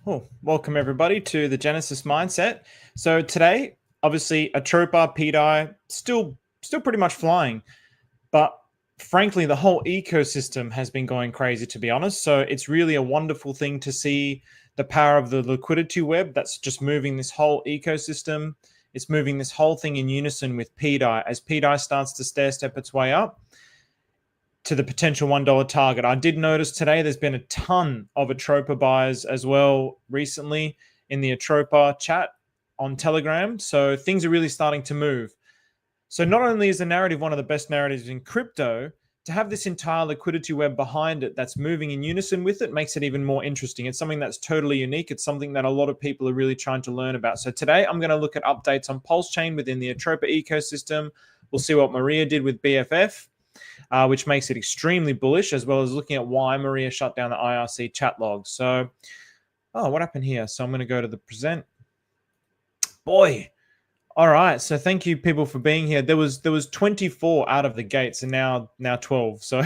Oh, welcome everybody to the Genesis Mindset. So today, obviously, Atropa Pt I still pretty much flying, but frankly, the whole ecosystem has been going crazy, to be honest. So it's really a wonderful thing to see the power of the liquidity web that's just moving this whole ecosystem. It's moving this whole thing in unison with pDAI as pDAI starts to stair step its way up to the potential $1 target. I did notice today there's been a ton of Atropa buys as well recently in the Atropa chat on Telegram. So things are really starting to move. So not only is the narrative one of the best narratives in crypto, to have this entire liquidity web behind it that's moving in unison with it makes it even more interesting. It's something that's totally unique. It's something that a lot of people are really trying to learn about. So today I'm going to look at updates on Pulsechain within the Atropa ecosystem. We'll see what Maria did with BFF. Which makes it extremely bullish, as well as looking at why Maria shut down the IRC Chatlog. So, what happened here? So I'm going to go to the present. Boy. All right. So thank you, people, for being here. There was 24 out of the gates, and now 12. So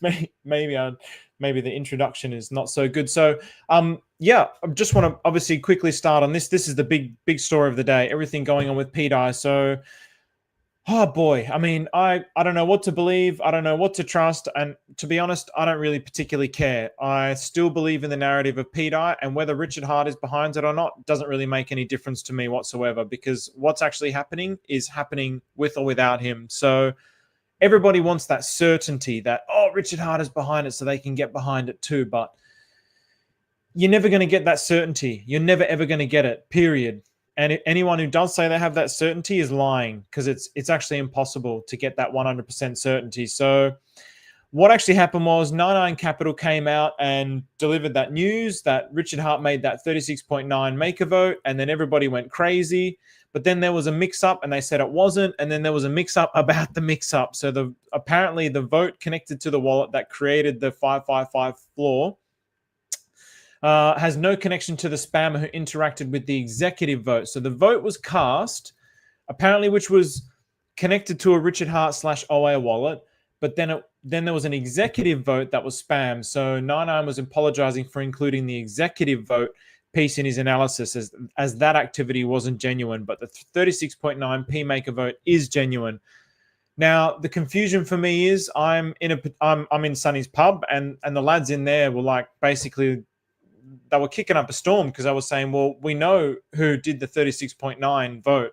maybe the introduction is not so good. So yeah, I just want to obviously quickly start on this. This is the big story of the day. Everything going on with pDAI. So. Oh boy, I mean, I don't know what to believe. I don't know what to trust. And to be honest, I don't really particularly care. I still believe in the narrative of pDAI, and whether Richard Hart is behind it or not doesn't really make any difference to me whatsoever, because what's actually happening is happening with or without him. So everybody wants that certainty that, oh, Richard Hart is behind it so they can get behind it too. But you're never going to get that certainty. You're never, ever going to get it, period. And anyone who does say they have that certainty is lying, because it's actually impossible to get that 100% certainty. So what actually happened was 99 Capital came out and delivered that news that Richard Hart made that 36.9 maker vote, and then everybody went crazy. But then there was a mix-up, and they said it wasn't, and then there was a mix-up about the mix-up. So apparently the vote connected to the wallet that created the 555 floor has no connection to the spammer who interacted with the executive vote. So the vote was cast, apparently, which was connected to a Richard Hart / OA wallet, but then there was an executive vote that was spammed. So 99 was apologizing for including the executive vote piece in his analysis, as that activity wasn't genuine, but the 36.9 P maker vote is genuine. Now, the confusion for me is I'm in Sonny's pub, and the lads in there were like, basically, they were kicking up a storm, because I was saying, well, we know who did the 36.9 vote.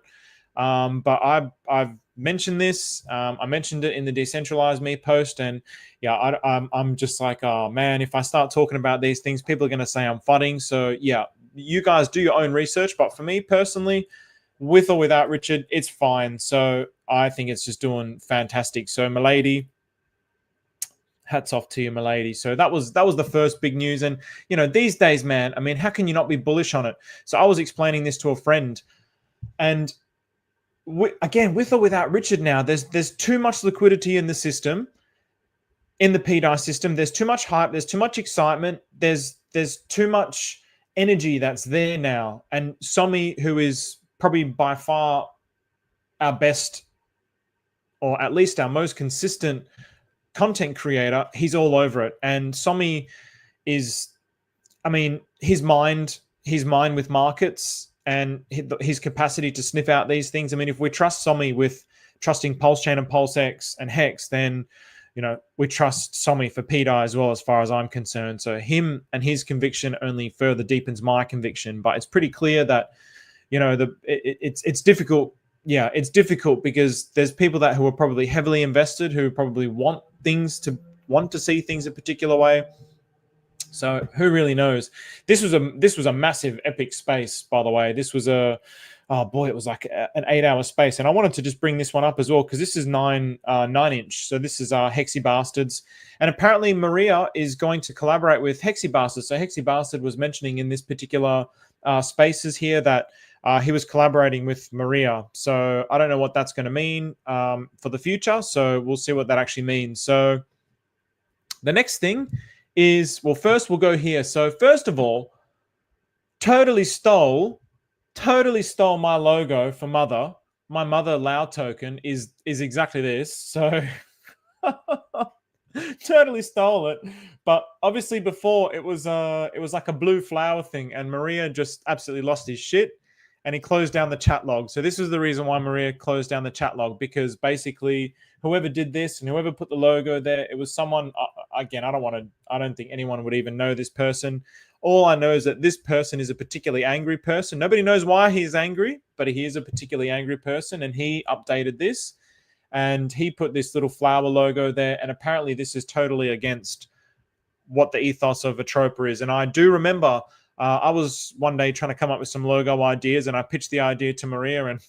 But I've mentioned this. I mentioned it in the Decentralized Me post. And yeah, I'm just like, oh man, if I start talking about these things, people are going to say I'm fudding. So yeah, you guys do your own research. But for me personally, with or without Richard, it's fine. So I think it's just doing fantastic. So Milady, hats off to you, milady. So that was the first big news. And, you know, these days, man, I mean, how can you not be bullish on it? So I was explaining this to a friend, and again, with or without Richard now, there's too much liquidity in the system, in the pDAI system. There's too much hype. There's too much excitement. There's too much energy that's there now. And Somi, who is probably by far our best, or at least our most consistent content creator, he's all over it. And Somi is, I mean, his mind with markets and his capacity to sniff out these things. I mean, if we trust Somi with trusting Pulsechain and PulseX and Hex, then, you know, we trust Somi for pDAI as well, as far as I'm concerned. So him and his conviction only further deepens my conviction. But it's pretty clear that, you know, it's difficult. Yeah, it's difficult because there's people who are probably heavily invested, who probably want to see things a particular way. So who really knows? This was a massive epic space, by the way. This was it was like an 8-hour space. And I wanted to just bring this one up as well, because this is 9 inch. So this is Hexy Bastards. And apparently Maria is going to collaborate with Hexy Bastards. So Hexy Bastard was mentioning in this particular spaces here that he was collaborating with Maria. So I don't know what that's going to mean for the future. So we'll see what that actually means. So the next thing is, well, first we'll go here. So first of all, totally stole my logo for Mother. My Mother Loud token is exactly this. So totally stole it. But obviously before it was like a blue flower thing, and Maria just absolutely lost his shit and he closed down the chat log. So this was the reason why Maria closed down the chat log, because basically whoever did this and whoever put the logo there, it was someone, again, I don't think anyone would even know this person. All I know is that this person is a particularly angry person. Nobody knows why he's angry, but he is a particularly angry person, and he updated this and he put this little flower logo there, and apparently this is totally against what the ethos of Atropa is. And I do remember I was one day trying to come up with some logo ideas, and I pitched the idea to Maria and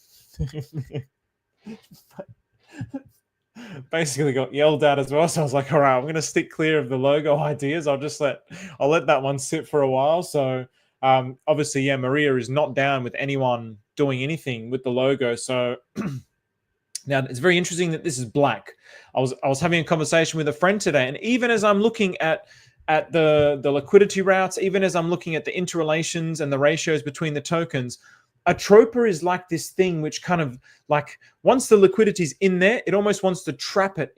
basically got yelled at as well. So I was like, all right, I'm going to stick clear of the logo ideas. I'll let that one sit for a while. So obviously, yeah, Maria is not down with anyone doing anything with the logo. So now it's very interesting that this is black. I was having a conversation with a friend today, and even as I'm looking at the liquidity routes, even as I'm looking at the interrelations and the ratios between the tokens, Atropa is like this thing which kind of like, once the liquidity is in there, it almost wants to trap it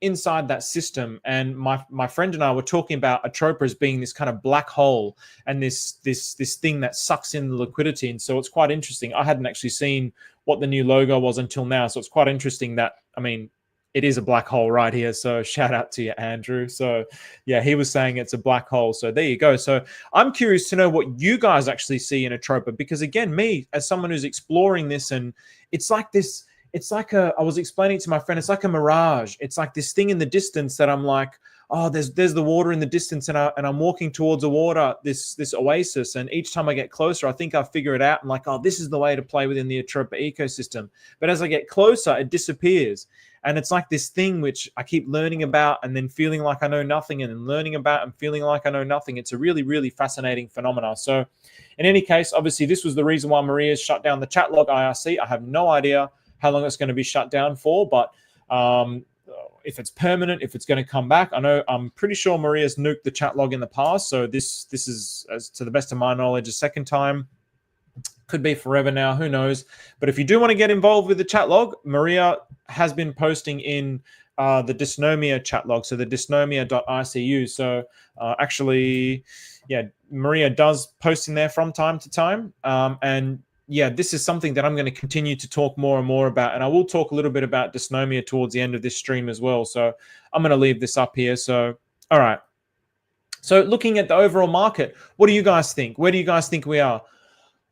inside that system. And my friend and I were talking about Atropa as being this kind of black hole and this thing that sucks in the liquidity. And so it's quite interesting. I hadn't actually seen what the new logo was until now, so it's quite interesting that, I mean, it is a black hole right here. So shout out to you, Andrew. So yeah, he was saying it's a black hole. So there you go. So I'm curious to know what you guys actually see in Atropa, because again, me as someone who's exploring this, and it's like this, it's like I was explaining to my friend, it's like a mirage. It's like this thing in the distance that I'm like, oh, there's the water in the distance, and I'm walking towards the water, this oasis, and each time I get closer, I think I figure it out. I'm like, oh, this is the way to play within the Atropa ecosystem. But as I get closer, it disappears. And it's like this thing which I keep learning about and then feeling like I know nothing, and then learning about and feeling like I know nothing. It's a really, really fascinating phenomenon. So in any case, obviously, this was the reason why Maria's shut down the Chatlog IRC. I have no idea how long it's going to be shut down for, but if it's permanent, if it's going to come back. I'm pretty sure Maria's nuked the Chatlog in the past. So this is, as to the best of my knowledge, a second time. Could be forever now, who knows. But if you do want to get involved with the Chatlog, Maria has been posting in the Dysnomia Chatlog, so the dysnomia.icu. So actually, yeah, Maria does post in there from time to time. And yeah, this is something that I'm going to continue to talk more and more about. And I will talk a little bit about Dysnomia towards the end of this stream as well. So I'm going to leave this up here. So, all right. So looking at the overall market, what do you guys think? Where do you guys think we are?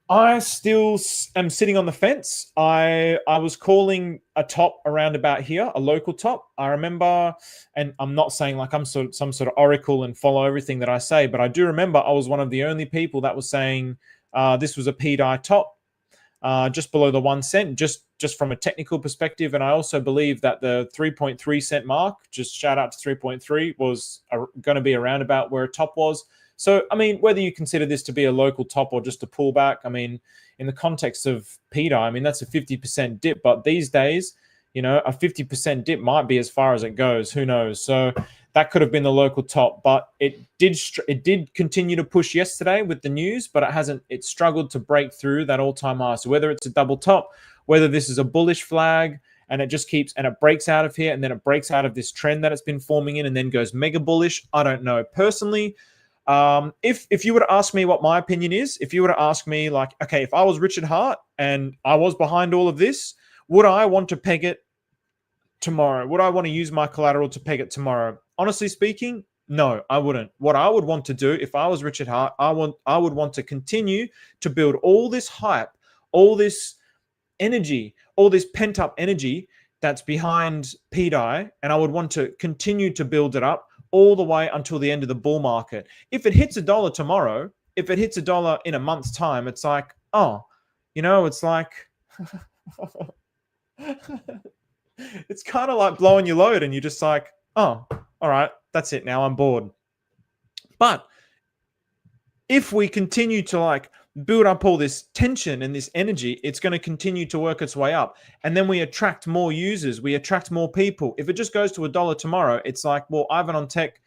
I still am sitting on the fence. I was calling a top around about here, a local top. I remember, and I'm not saying like I'm some sort of oracle and follow everything that I say, but I do remember I was one of the only people that was saying this was a pDAI top, just below the 1 cent, just from a technical perspective. And I also believe that the 3.3 cent mark, just shout out to 3.3, was going to be around about where a top was. So, I mean, whether you consider this to be a local top or just a pullback, I mean, in the context of pDAI, I mean, that's a 50% dip. But these days, you know, a 50% dip might be as far as it goes. Who knows? So that could have been the local top. But it did continue to push yesterday with the news, but it struggled to break through that all-time high. So whether it's a double top, whether this is a bullish flag, and it just keeps, and it breaks out of here, and then it breaks out of this trend that it's been forming in, and then goes mega bullish, I don't know. Personally, if you were to ask me what my opinion is, if you were to ask me like, okay, if I was Richard Hart and I was behind all of this, would I want to peg it tomorrow? Would I want to use my collateral to peg it tomorrow? Honestly speaking, no, I wouldn't. What I would want to do if I was Richard Hart, I would want to continue to build all this hype, all this energy, all this pent up energy that's behind pDAI, and I would want to continue to build it up all the way until the end of the bull market. If it hits $1 tomorrow, if it hits $1 in a month's time, it's like, oh, you know, it's like, it's kind of like blowing your load, and you're just like, oh, all right, that's it now, I'm bored. But if we continue to like build up all this tension and this energy, it's going to continue to work its way up. And then we attract more users, we attract more people. If it just goes to $1 tomorrow, it's like, well, Ivan on Tech,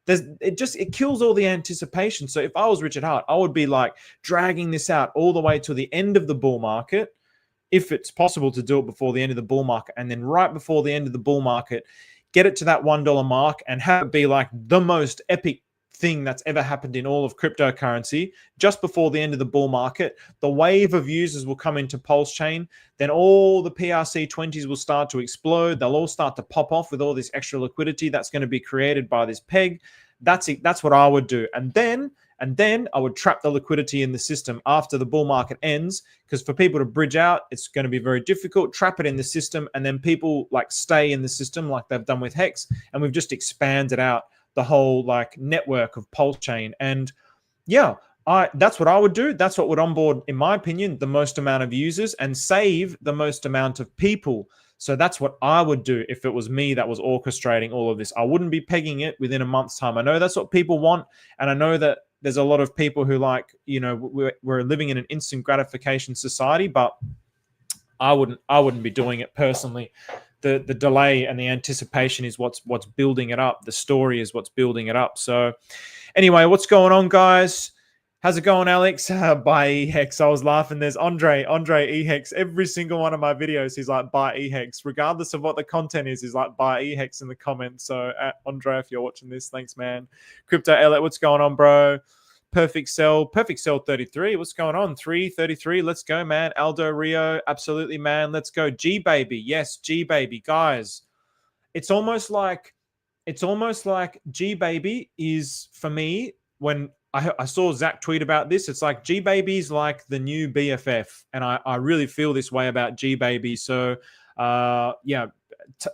it kills all the anticipation. So if I was Richard Hart, I would be like dragging this out all the way to the end of the bull market, if it's possible to do it before the end of the bull market. And then right before the end of the bull market, get it to that $1 mark, and have it be like the most epic thing that's ever happened in all of cryptocurrency just before the end of the bull market. The wave of users will come into Pulsechain. Then all the PRC20s will start to explode. They'll all start to pop off with all this extra liquidity that's going to be created by this peg. That's it. That's what I would do. And then I would trap the liquidity in the system after the bull market ends, because for people to bridge out, it's going to be very difficult. Trap it in the system, and then people like stay in the system like they've done with Hex, and we've just expanded out the whole like network of Pulsechain. And yeah, that's what I would do. That's what would onboard, in my opinion, the most amount of users and save the most amount of people. So that's what I would do if it was me that was orchestrating all of this. I wouldn't be pegging it within a month's time. I know that's what people want, and I know that there's a lot of people who like, you know, we're living in an instant gratification society, but I wouldn't be doing it personally. The delay and the anticipation is what's building it up. The story is what's building it up. So anyway, what's going on, guys? How's it going, Alex? Buy eHex. I was laughing. There's Andre eHex. Every single one of my videos, he's like, buy eHex. Regardless of what the content is, he's like, buy eHex in the comments. So Andre, if you're watching this, thanks, man. Crypto Elliot, what's going on, bro? Perfect Cell 33. What's going on? 333. Let's go, man. Aldo Rio, absolutely, man. Let's go. GBaby. Yes, GBaby. Guys, it's almost like GBaby is, for me, when I saw Zach tweet about this, it's like GBaby's like the new BFF. And I really feel this way about GBaby. So yeah,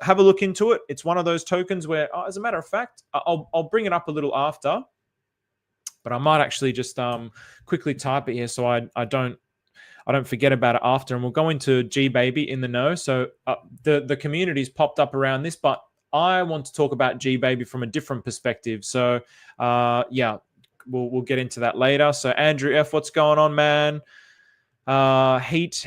have a look into it. It's one of those tokens where, as a matter of fact, I'll bring it up a little after. But I might actually just quickly type it here so I don't forget about it after. And we'll go into GBaby in the know. So the community's popped up around this, but I want to talk about GBaby from a different perspective. So yeah, we'll get into that later. So Andrew F, what's going on, man? Heat.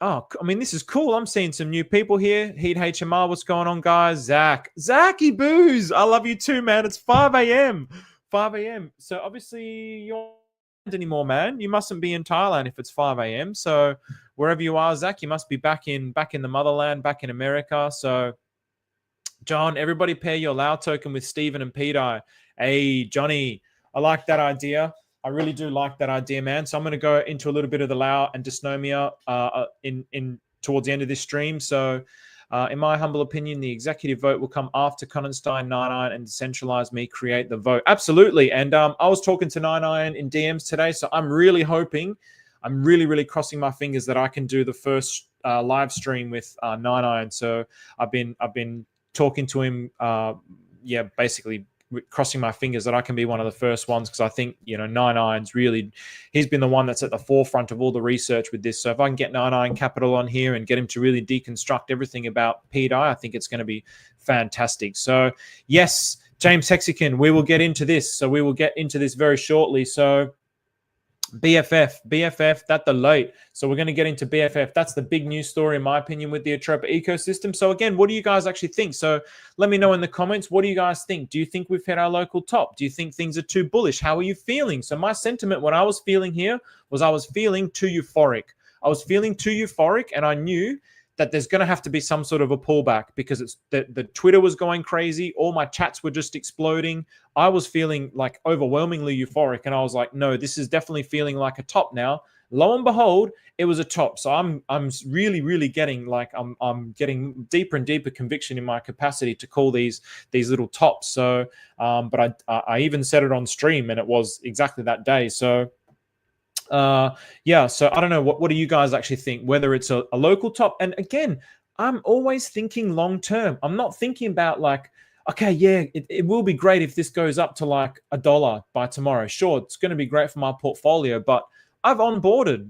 Oh, I mean, this is cool. I'm seeing some new people here. Heat HMR, what's going on, guys? Zachy Booze, I love you too, man. It's 5 a.m. 5 a.m. So obviously you're not anymore, man. You mustn't be in Thailand if it's 5 a.m. So wherever you are, Zach, you must be back in the motherland, back in America. So John, everybody pair your Lao token with Steven and Pedi. Hey, Johnny, I like that idea. I really do like that idea, man. So I'm going to go into a little bit of the Lao and dysnomia in towards the end of this stream. So in my humble opinion, the executive vote will come after Konenstein, 99, and Decentralize Me create the vote. Absolutely. And I was talking to 99 in DMs today, so I'm really hoping, I'm really crossing my fingers that I can do the first live stream with 99. So I've been talking to him, yeah, basically crossing my fingers that I can be one of the first ones, because I think, you know, 99's really, he's been the one that's at the forefront of all the research with this. So if I can get 99 Capital on here and get him to really deconstruct everything about pDAI, I think it's going to be fantastic. So yes, James Hexican, we will get into this. So we will get into this very shortly. So BFF, that the late. So we're going to get into BFF. That's the big news story, in my opinion, with the ATROPA ecosystem. So again, what do you guys actually think? So let me know in the comments. What do you guys think? Do you think we've hit our local top? Do you think things are too bullish? How are you feeling? So my sentiment, what I was feeling here was I was feeling too euphoric. I was feeling too euphoric, and I knew that there's going to have to be some sort of a pullback, because it's the Twitter was going crazy. All my chats were just exploding. I was feeling like overwhelmingly euphoric, and I was like, no, this is definitely feeling like a top now. Lo and behold, it was a top. So I'm really getting like, I'm getting deeper and deeper conviction in my capacity to call these little tops. So, but I even said it on stream, and it was exactly that day. So, yeah, so I don't know, what do you guys actually think, whether it's a local top? And again, I'm always thinking long term. I'm not thinking about like, okay, yeah, it will be great if this goes up to like $1 by tomorrow. Sure, it's going to be great for my portfolio, but I've onboarded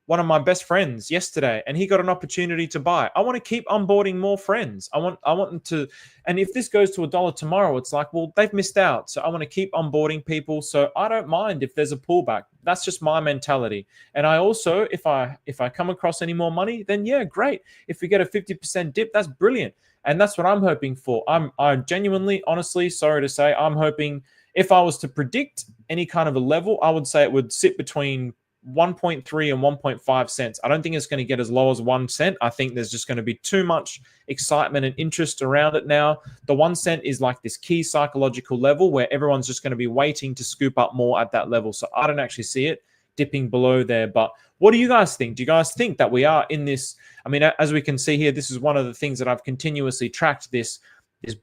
one of my best friends yesterday, and he got an opportunity to buy. I want to keep onboarding more friends. I want them to, and if this goes to $1 tomorrow, it's like, well, they've missed out. So I want to keep onboarding people. So I don't mind if there's a pullback. That's just my mentality. And I also, if I come across any more money, then yeah, great. If we get a 50% dip, that's brilliant. And that's what I'm hoping for. I genuinely, honestly, sorry to say, I'm hoping, if I was to predict any kind of a level, I would say it would sit between 1.3 and 1.5 cents. I don't think it's going to get as low as 1 cent. I think there's just going to be too much excitement and interest around it now. The 1 cent is like this key psychological level where everyone's just going to be waiting to scoop up more at that level. So I don't actually see it dipping below there. But what do you guys think? Do you guys think that we are in this? I mean, as we can see here, this is one of the things that I've continuously tracked, this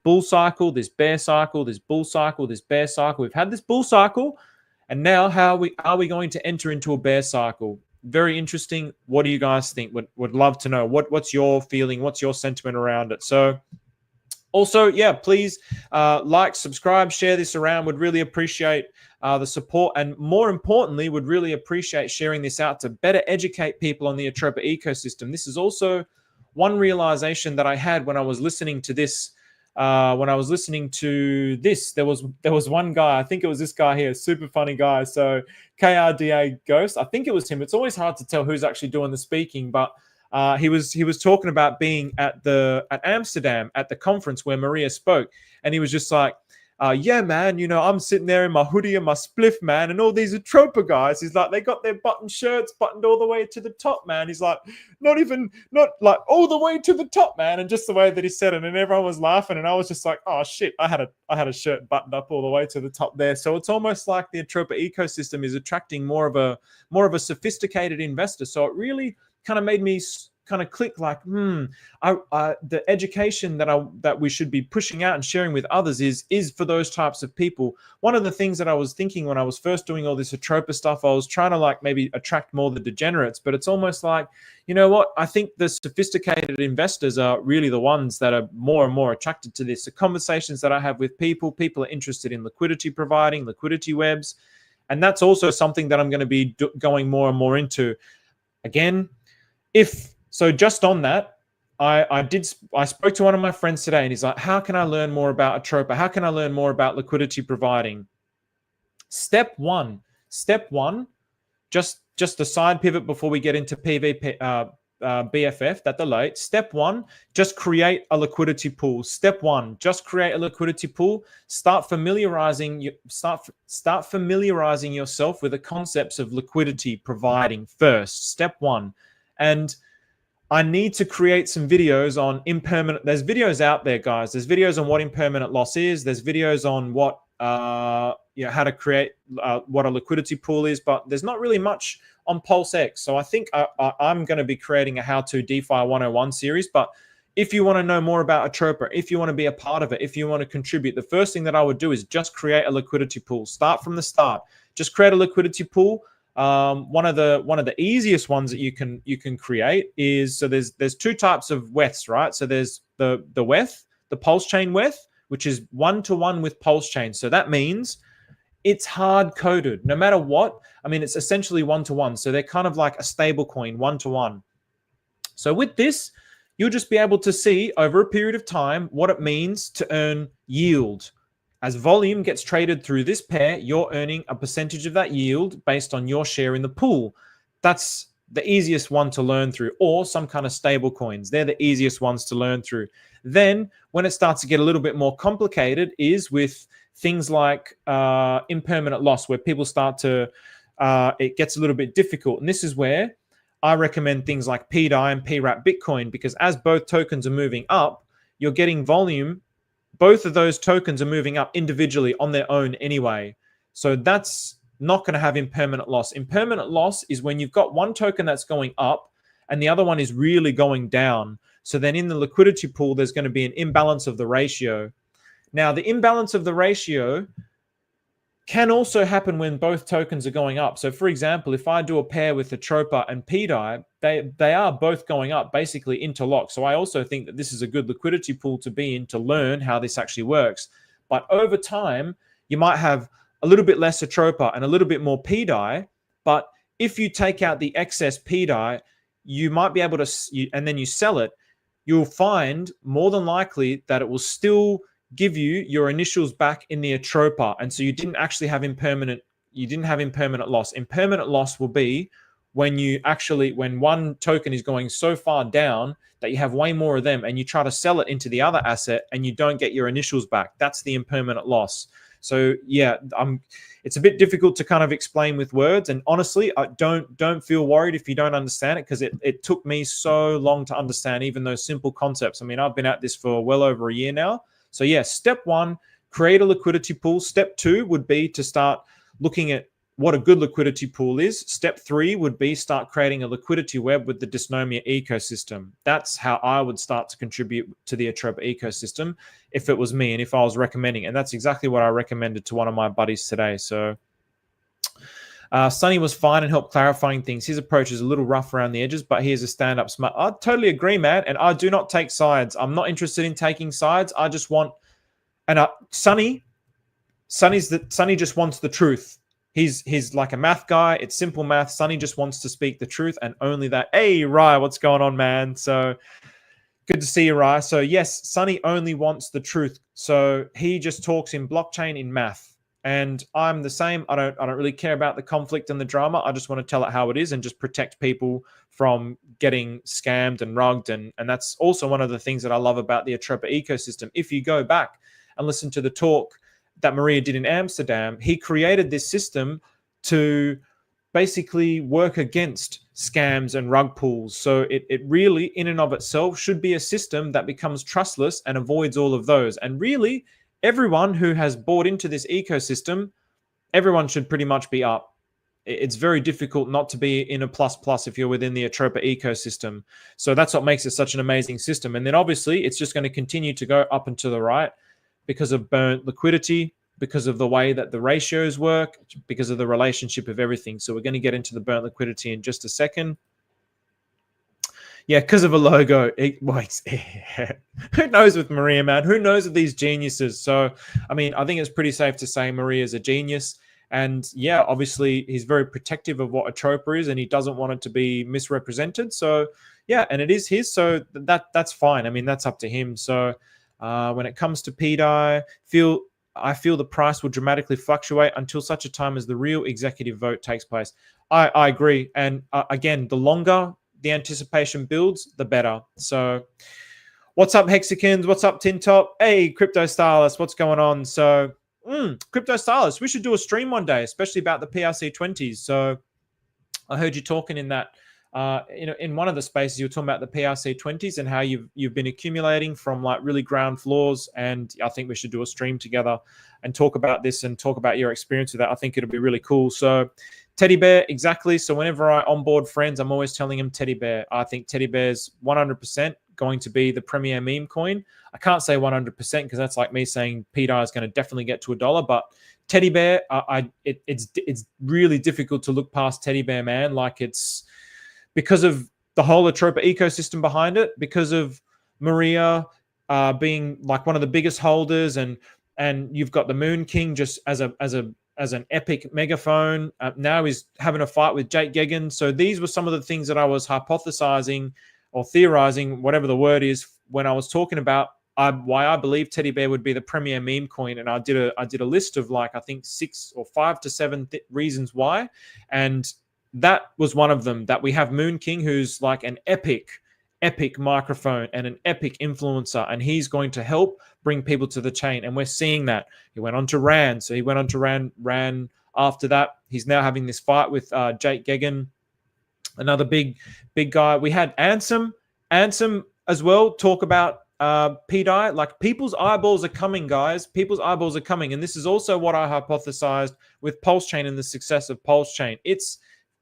bull cycle, this bear cycle, this bull cycle, this bear cycle. We've had this bull cycle, and now how are we going to enter into a bear cycle? Very interesting. What do you guys think? Would love to know. What's your feeling? What's your sentiment around it? So also, yeah, please like, subscribe, share this around. Would really appreciate the support, and more importantly, would really appreciate sharing this out to better educate people on the Atropa ecosystem. This is also one realization that I had when I was listening to this. There was one guy, I think it was this guy here, super funny guy. So KRDA Ghost, I think it was him. It's always hard to tell who's actually doing the speaking, but he was talking about being at Amsterdam at the conference where Maria spoke, and he was just like, yeah, man, you know, I'm sitting there in my hoodie and my spliff, man, and all these Atropa guys, he's like, they got their button shirts buttoned all the way to the top, man. He's like, not like all the way to the top, man. And just the way that he said it, and everyone was laughing, and I was just like, oh shit, I had a shirt buttoned up all the way to the top there. So it's almost like the Atropa ecosystem is attracting more of a sophisticated investor. So it really kind of made me kind of click, like, the education that we should be pushing out and sharing with others is for those types of people. One of the things that I was thinking when I was first doing all this Atropa stuff, I was trying to like maybe attract more the degenerates, but it's almost like, you know what, I think the sophisticated investors are really the ones that are more and more attracted to this. The conversations that I have with people are interested in liquidity providing, liquidity webs, and that's also something that I'm going to be going more and more into. Again, so just on that, I spoke to one of my friends today, and he's like, how can I learn more about Atropa? How can I learn more about liquidity providing? Step one, just a side pivot before we get into BFF, that delay. Step one, just create a liquidity pool. Step one, just create a liquidity pool. Start familiarizing yourself with the concepts of liquidity providing first. Step one. And I need to create some videos on impermanent. There's videos out there, guys. There's videos on what impermanent loss is. There's videos on what, how to create what a liquidity pool is, but there's not really much on PulseX. So I think I'm going to be creating a how-to DeFi 101 series. But if you want to know more about Atropa, if you want to be a part of it, if you want to contribute, the first thing that I would do is just create a liquidity pool. Start from the start. Just create a liquidity pool. One of the easiest ones that you can create is, so there's two types of WETHs, right? So there's the WETH, the Pulsechain WETH, which is 1-to-1 with Pulsechain. So that means it's hard coded no matter what. I mean, it's essentially 1-to-1. So they're kind of like a stable coin, 1-to-1. So with this, you'll just be able to see over a period of time what it means to earn yield. As volume gets traded through this pair, you're earning a percentage of that yield based on your share in the pool. That's the easiest one to learn through, or some kind of stable coins. They're the easiest ones to learn through. Then when it starts to get a little bit more complicated is with things like impermanent loss, where people start to, it gets a little bit difficult. And this is where I recommend things like PDAI and PWrap Bitcoin, because as both tokens are moving up, you're getting volume. Both of those tokens are moving up individually on their own anyway. So that's not going to have impermanent loss. Impermanent loss is when you've got one token that's going up and the other one is really going down. So then in the liquidity pool, there's going to be an imbalance of the ratio. Now, the imbalance of the ratio can also happen when both tokens are going up. So for example, if I do a pair with Atropa and Pedi, they are both going up, basically interlocked. So I also think that this is a good liquidity pool to be in to learn how this actually works. But over time, you might have a little bit less Atropa and a little bit more Pedi. But if you take out the excess Pedi, you might be able to, and then you sell it, you'll find more than likely that it will still give you your initials back in the Atropa. And so you didn't actually have impermanent loss. Impermanent loss will be when one token is going so far down that you have way more of them and you try to sell it into the other asset and you don't get your initials back. That's the impermanent loss. So yeah, it's a bit difficult to kind of explain with words. And honestly, I don't feel worried if you don't understand it, because it took me so long to understand even those simple concepts. I mean, I've been at this for well over a year now. So yeah, step one, create a liquidity pool. Step two would be to start looking at what a good liquidity pool is. Step three would be start creating a liquidity web with the Dysnomia ecosystem. That's how I would start to contribute to the Atropa ecosystem if it was me and if I was recommending. And that's exactly what I recommended to one of my buddies today. So Sonny was fine and helped clarifying things. His approach is a little rough around the edges, but he is a stand-up smart. I totally agree, man. And I do not take sides. I'm not interested in taking sides. I just want, and Sonny just wants the truth. He's like a math guy. It's simple math. Sonny just wants to speak the truth and only that. Hey, Rye, what's going on, man? So good to see you, Rye. So yes, Sonny only wants the truth. So he just talks in blockchain, in math. And I'm the same. I don't really care about the conflict and the drama. I just want to tell it how it is and just protect people from getting scammed and rugged. And that's also one of the things that I love about the Atropa ecosystem. If you go back and listen to the talk that Maria did in Amsterdam, he created this system to basically work against scams and rug pulls. So it really, in and of itself, should be a system that becomes trustless and avoids all of those. And really, everyone who has bought into this ecosystem, everyone should pretty much be up. It's very difficult not to be in a plus if you're within the Atropa ecosystem. So that's what makes it such an amazing system. And then obviously, it's just going to continue to go up and to the right, because of burnt liquidity, because of the way that the ratios work, because of the relationship of everything. So we're going to get into the burnt liquidity in just a second. Yeah, because of a logo. Who knows with Maria, man? Who knows with these geniuses? So, I mean, I think it's pretty safe to say Maria's a genius. And yeah, obviously, he's very protective of what Atropa is, and he doesn't want it to be misrepresented. So yeah, and it is his. So that's fine. I mean, that's up to him. So when it comes to Pedi, I feel the price will dramatically fluctuate until such a time as the real executive vote takes place. I agree. And again, the longer the anticipation builds, the better. So what's up, Hexicans? What's up, Tintop? Hey, Crypto Stylist, what's going on? So Crypto Stylist, we should do a stream one day, especially about the PRC20s. So I heard you talking in that in one of the spaces, you were talking about the PRC20s and how you've been accumulating from like really ground floors. And I think we should do a stream together and talk about this and talk about your experience with that. I think it'll be really cool. So Teddy Bear, exactly. So whenever I onboard friends, I'm always telling them Teddy Bear. I think Teddy Bear's 100% going to be the premier meme coin. I can't say 100% because that's like me saying PDAI is going to definitely get to $1, but Teddy Bear, it's really difficult to look past Teddy Bear, man. Like it's because of the whole Atropa ecosystem behind it, because of Maria being like one of the biggest holders, and you've got the Moon King just as an epic megaphone. Now he's having a fight with Jake Gegan. So these were some of the things that I was hypothesizing or theorizing, whatever the word is, when I was talking about why I believe Teddy Bear would be the premier meme coin. And I did a list of like, I think 6 or 5 to 7 reasons why. And that was one of them, that we have Moon King, who's like an epic microphone and an epic influencer, and he's going to help bring people to the chain. And we're seeing that. He went on to Ran. So he went on to Ran after that. He's now having this fight with Jake Gegan, another big guy. We had Ansem as well talk about pDAI. Like, people's eyeballs are coming, guys. People's eyeballs are coming. And this is also what I hypothesized with Pulsechain and the success of Pulsechain.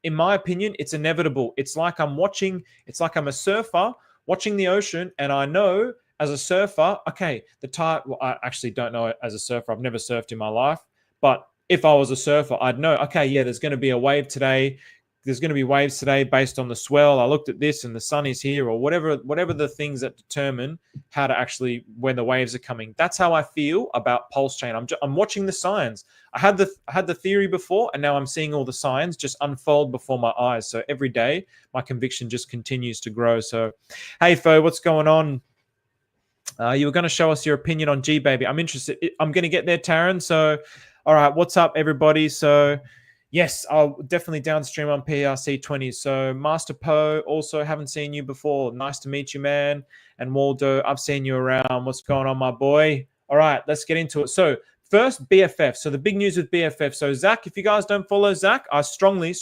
In my opinion, it's inevitable. It's like I'm a surfer watching the ocean, and I know as a surfer, okay, the tide, well, I actually don't know it as a surfer. I've never surfed in my life. But if I was a surfer, I'd know, okay, yeah, there's going to be a wave today. There's going to be waves today based on the swell. I looked at this and the sun is here, or whatever the things that determine how to actually, when the waves are coming. That's how I feel about Pulsechain. I'm watching the signs. I had the theory before, and now I'm seeing all the signs just unfold before my eyes. So every day, my conviction just continues to grow. So, hey, Fo, what's going on? You were going to show us your opinion on GBab. I'm interested. I'm going to get there, Taryn. So, all right, what's up, everybody? So, yes, I'll definitely downstream on PRC20. So Master Poe, also haven't seen you before. Nice to meet you, man. And Waldo, I've seen you around. What's going on, my boy? All right, let's get into it. So first, BFF. So the big news with BFF. So Zach, if you guys don't follow Zach, I strongly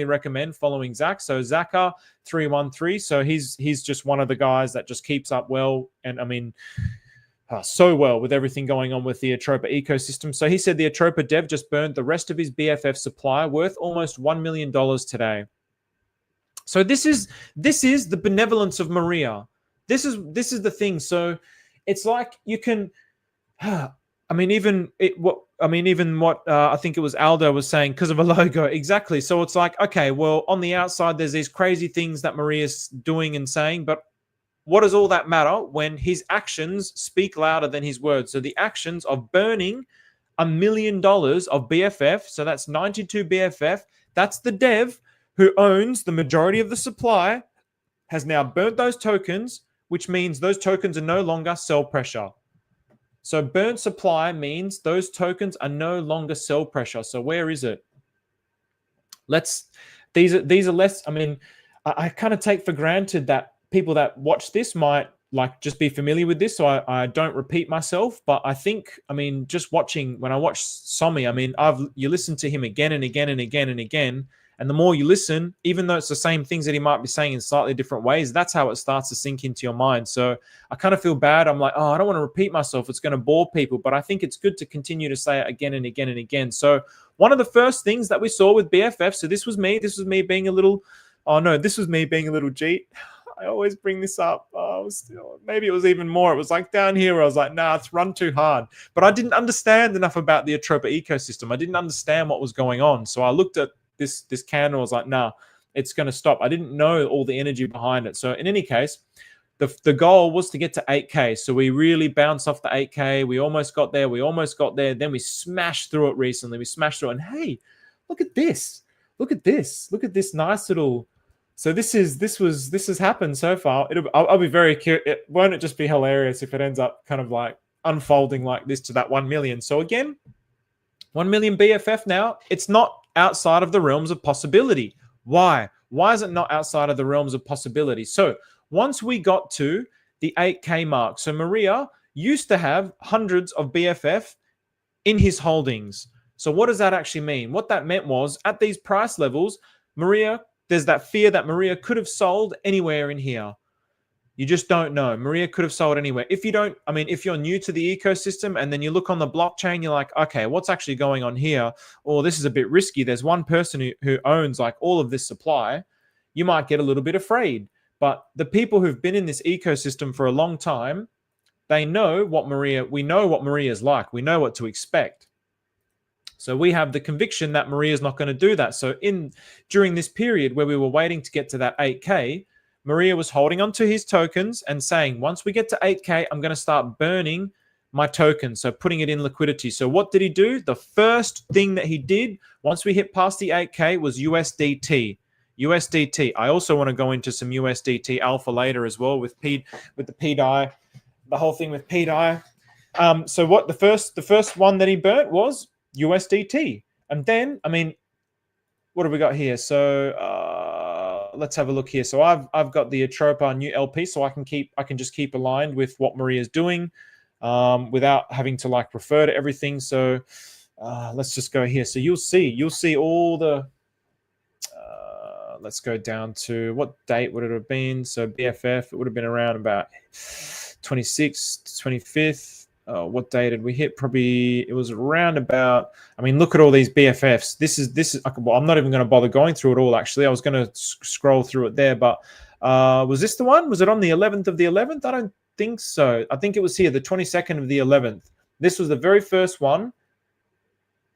recommend following Zach. So Zaka313. So he's just one of the guys that just keeps up well. And I mean, so well with everything going on with the Atropa ecosystem. So he said the Atropa dev just burned the rest of his BFF supply worth almost $1 million today. So this is the benevolence of Maria. This is the thing. So it's like you can, I mean, even what I think it was Aldo was saying because of a logo. Exactly. So it's like, okay, well, on the outside, there's these crazy things that Maria's doing and saying, but what does all that matter when his actions speak louder than his words? So the actions of burning $1 million of BFF, so that's 92 BFF, that's the dev who owns the majority of the supply, has now burnt those tokens, which means those tokens are no longer sell pressure. So burnt supply means those tokens are no longer sell pressure. So where is it? These are less, I mean, I kind of take for granted that people that watch this might like just be familiar with this, so I don't repeat myself. But I think, I mean, just watching, when I watch Somi, I mean, you listen to him again and again and again and again, and the more you listen, even though it's the same things that he might be saying in slightly different ways, that's how it starts to sink into your mind. So I kind of feel bad. I'm like, oh, I don't want to repeat myself. It's going to bore people, but I think it's good to continue to say it again and again and again. So one of the first things that we saw with BFF, so this was me being a little, oh no, this was me being a little G. I always bring this up. Maybe it was even more. It was like down here where I was like, nah, it's run too hard. But I didn't understand enough about the Atropa ecosystem. I didn't understand what was going on. So I looked at this candle. I was like, nah, it's going to stop. I didn't know all the energy behind it. So in any case, the goal was to get to 8K. So we really bounced off the 8K. We almost got there. Then we smashed through it recently. We smashed through it. And hey, look at this. Look at this. Look at this nice little... So this has happened so far. I'll be very curious. Won't it just be hilarious if it ends up kind of like unfolding like this to that 1 million? So again, 1 million BFF now. It's not outside of the realms of possibility. Why? Why is it not outside of the realms of possibility? So once we got to the 8K mark, so Maria used to have hundreds of BFF in his holdings. So what does that actually mean? What that meant was at these price levels, there's that fear that Maria could have sold anywhere in here. You just don't know. Maria could have sold anywhere. If you're new to the ecosystem and then you look on the blockchain, you're like, okay, what's actually going on here? Or this is a bit risky. There's one person who owns like all of this supply. You might get a little bit afraid. But the people who've been in this ecosystem for a long time, we know what Maria's like. We know what to expect. So we have the conviction that Maria's not going to do that. So during this period where we were waiting to get to that 8K, Maria was holding on to his tokens and saying, once we get to 8K, I'm going to start burning my tokens. So putting it in liquidity. So what did he do? The first thing that he did once we hit past the 8K was USDT. USDT. I also want to go into some USDT alpha later as well with the pDAI, the whole thing with pDAI. So what the first one that he burnt was USDT. And then, I mean, what have we got here? So let's have a look here. So I've got the Atropa new LP, so I can just keep aligned with what Maria's doing without having to like refer to everything. So let's just go here. So you'll see all the let's go down to what date would it have been? So BFF, it would have been around about 26th, 25th. What day did we hit? Probably it was around about, I mean, look at all these BFFs. This is, well, I'm not even going to bother going through it all, actually. I was going to scroll through it there, but was this the one? Was it on the 11th of the 11th? I don't think so. I think it was here, the 22nd of the 11th. This was the very first one.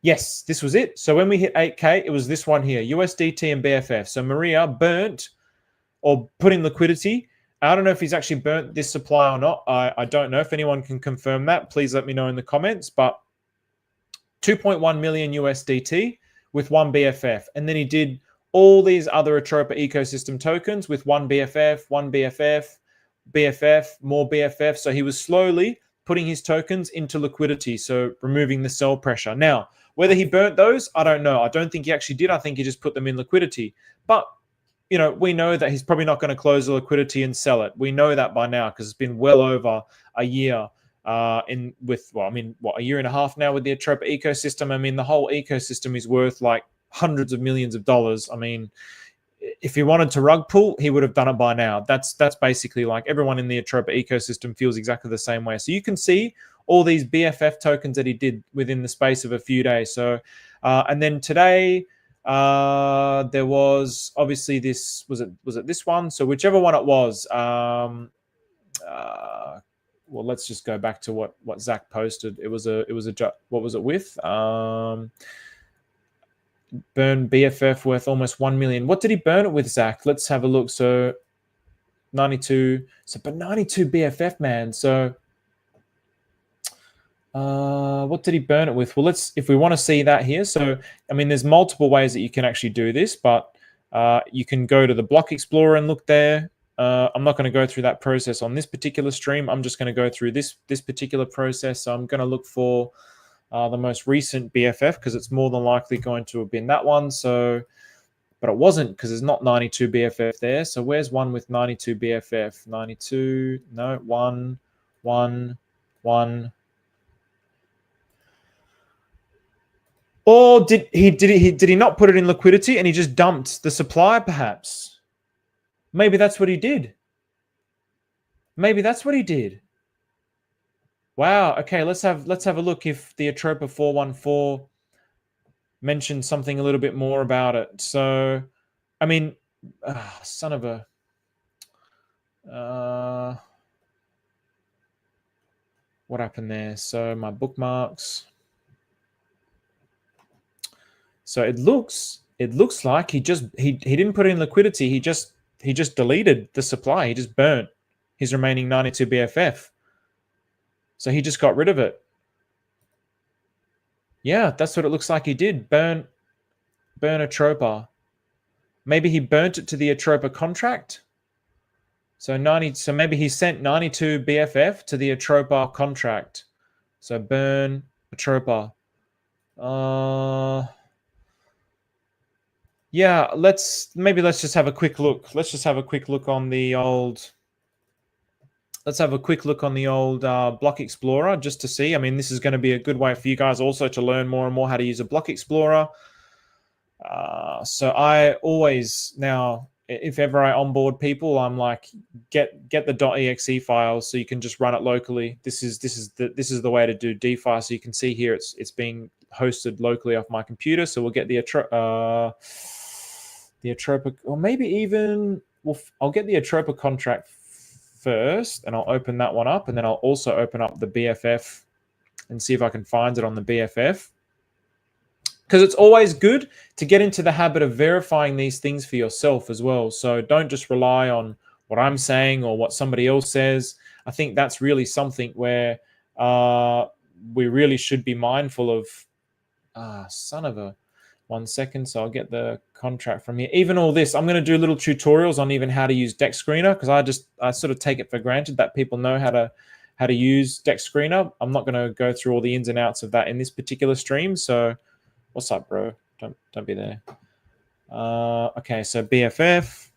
Yes, this was it. So when we hit 8K, it was this one here, USDT and BFF. So Maria burnt or put in liquidity. I don't know if he's actually burnt this supply or not. I don't know. If anyone can confirm that, please let me know in the comments. But 2.1 million USDT with one BFF. And then he did all these other Atropa ecosystem tokens with one BFF, BFF, more BFF. So he was slowly putting his tokens into liquidity, so removing the sell pressure. Now, whether he burnt those, I don't know. I don't think he actually did. I think he just put them in liquidity. But you know, we know that he's probably not going to close the liquidity and sell it. We know that by now because it's been well over a year well, I mean, what, a year and a half now with the Atropa ecosystem. I mean, the whole ecosystem is worth like hundreds of millions of dollars. I mean, if he wanted to rug pull, he would have done it by now. That's basically like everyone in the Atropa ecosystem feels exactly the same way. So you can see all these BFF tokens that he did within the space of a few days. So, and then today there was obviously this, was it this one? So whichever one it was, well, let's just go back to what Zach posted. It was a what was it with? Burn BFF worth almost 1 million. What did he burn it with, Zach? Let's have a look. So 92. So but 92 BFF, man. So what did he burn it with? Well, if we want to see that here. So I mean, there's multiple ways that you can actually do this, but you can go to the block explorer and look there. I'm not going to go through that process on this particular stream. I'm just going to go through this particular process. So I'm going to look for the most recent BFF because it's more than likely going to have been that one. So, but it wasn't because there's not 92 BFF there. So where's one with 92 BFF? 92, no, 1, 1, 1. Or did he not put it in liquidity and he just dumped the supply perhaps? Maybe that's what he did. Maybe that's what he did. Wow. Okay, let's have a look if the Atropa 414 mentioned something a little bit more about it. So, I mean, son of a. What happened there? So my bookmarks. So it looks like he didn't put it in liquidity. He just deleted the supply. He just burnt his remaining 92 BFF. So he just got rid of it. Yeah, that's what it looks like he did. Burn Atropa. Maybe he burnt it to the Atropa contract. So maybe he sent 92 BFF to the Atropa contract. So burn Atropa. Yeah, let's just have a quick look. Let's just have a quick look on the old. Let's have a quick look on the old Block Explorer just to see. I mean, this is going to be a good way for you guys also to learn more and more how to use a Block Explorer. So I always now, if ever I onboard people, I'm like, get the .exe files so you can just run it locally. This is the way to do DeFi. So you can see here it's being hosted locally off my computer. So we'll get the Atropa, or maybe even I'll get the Atropa contract first, and I'll open that one up, and then I'll also open up the BFF and see if I can find it on the BFF. Because it's always good to get into the habit of verifying these things for yourself as well. So don't just rely on what I'm saying or what somebody else says. I think that's really something where we really should be mindful of. Son of a 1 second. So I'll get the contract from here. Even all this, I'm going to do little tutorials on even how to use Dex Screener, because I sort of take it for granted that people know how to use Dex Screener. I'm not going to go through all the ins and outs of that in this particular stream. So what's up, bro? Don't be there. Okay, so BFF.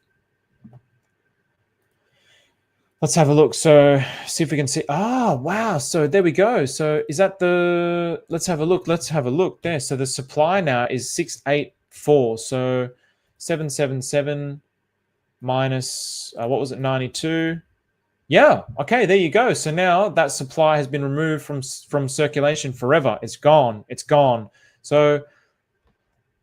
Let's have a look. So see if we can see. Wow. So there we go. So is that the, let's have a look. Let's have a look there. So the supply now is 684. So 777 minus, what was it? 92. Yeah. Okay. There you go. So now that supply has been removed from circulation forever. It's gone. It's gone. So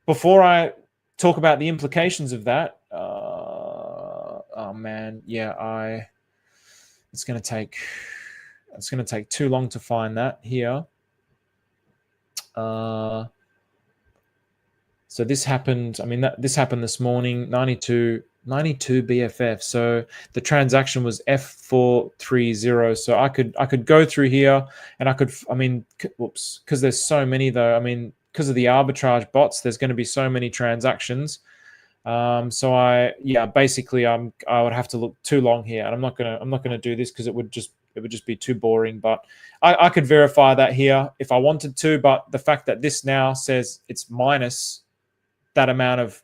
before I talk about the implications of that, oh man, yeah, it's going to take too long to find that here. So this happened. I mean, this happened this morning. 92 BFF. So the transaction was F430. So I could go through here, and whoops, because there's so many though. I mean, because of the arbitrage bots, there's going to be so many transactions. So basically I would have to look too long here, and I'm not gonna do this because it would just be too boring. But I could verify that here if I wanted to, but the fact that this now says it's minus that amount of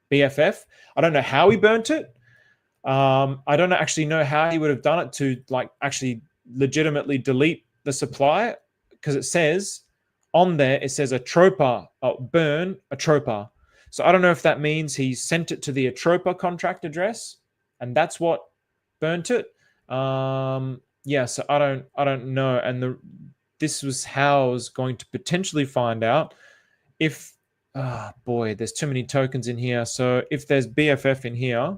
BFF, I don't know how he burnt it. I don't actually know how he would have done it to like actually legitimately delete the supply, because it says on there, it says Atropa, burn Atropa. So I don't know if that means he sent it to the Atropa contract address, and that's what burnt it. Yeah, so I don't know. And this was how I was going to potentially find out if, boy, there's too many tokens in here. So if there's BFF in here,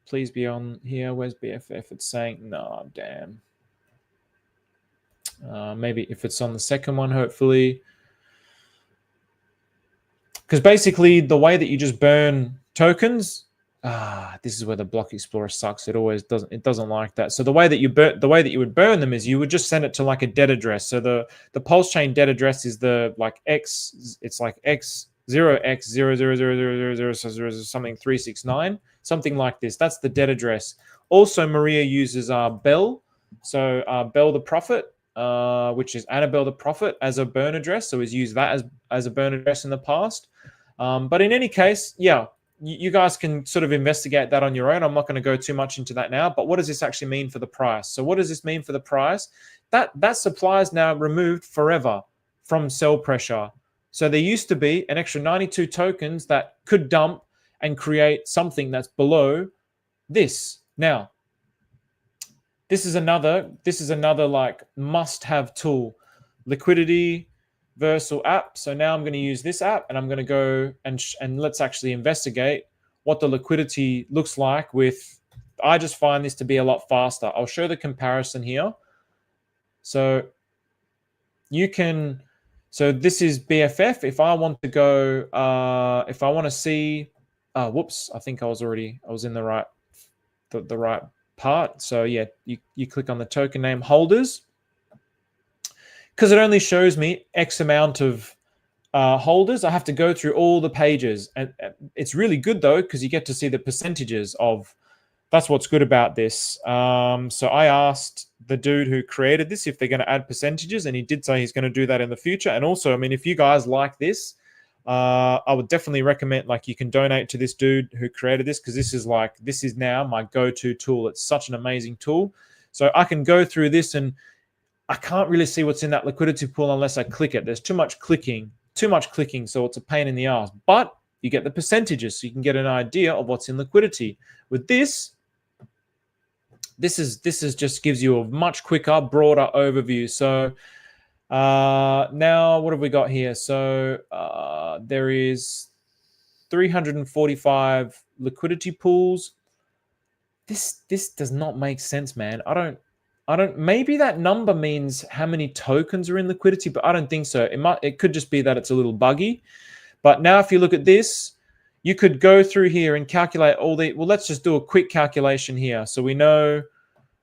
please be on here. Where's BFF? It's saying, no, damn. Maybe if it's on the second one, hopefully. Because basically the way that you just burn tokens, this is where the block explorer sucks. It always doesn't. It doesn't like that. So the way that you would burn them is you would just send it to like a dead address. So the Pulsechain dead address is the like X. It's like X0x000000 something 369, something like this. That's the dead address. Also, Maria uses Bell. So Bell the Prophet, which is Annabelle the Prophet, as a burn address. So he's used that as a burn address in the past. But in any case, yeah, you guys can sort of investigate that on your own. I'm not going to go too much into that now. But what does this actually mean for the price? So what does this mean for the price? That supply is now removed forever from sell pressure. So there used to be an extra 92 tokens that could dump and create something that's below this. Now, this is another like must-have tool, Liquidity Versal app. So now I'm going to use this app, and I'm going to go and let's actually investigate what the liquidity looks like with. I just find this to be a lot faster. I'll show the comparison here. So you can. So this is BFF. If I want to go, if I want to see, whoops, I think I was in the right part. So yeah, you click on the token name holders, because it only shows me X amount of holders. I have to go through all the pages, and it's really good though, because you get to see the percentages of. That's what's good about this. So I asked the dude who created this if they're going to add percentages, and he did say he's going to do that in the future. And also, I mean, if you guys like this, I would definitely recommend, like, you can donate to this dude who created this, because this is now my go-to tool. It's such an amazing tool. So I can go through this, and I can't really see what's in that liquidity pool unless I click it. There's too much clicking, so it's a pain in the ass. But you get the percentages, so you can get an idea of what's in liquidity. With this is just gives you a much quicker, broader overview. So now what have we got here? So there is 345 liquidity pools. This does not make sense, man. I don't. Maybe that number means how many tokens are in liquidity, but I don't think so. It could just be that it's a little buggy. But now if you look at this, you could go through here and calculate all the. Well, let's just do a quick calculation here, so we know.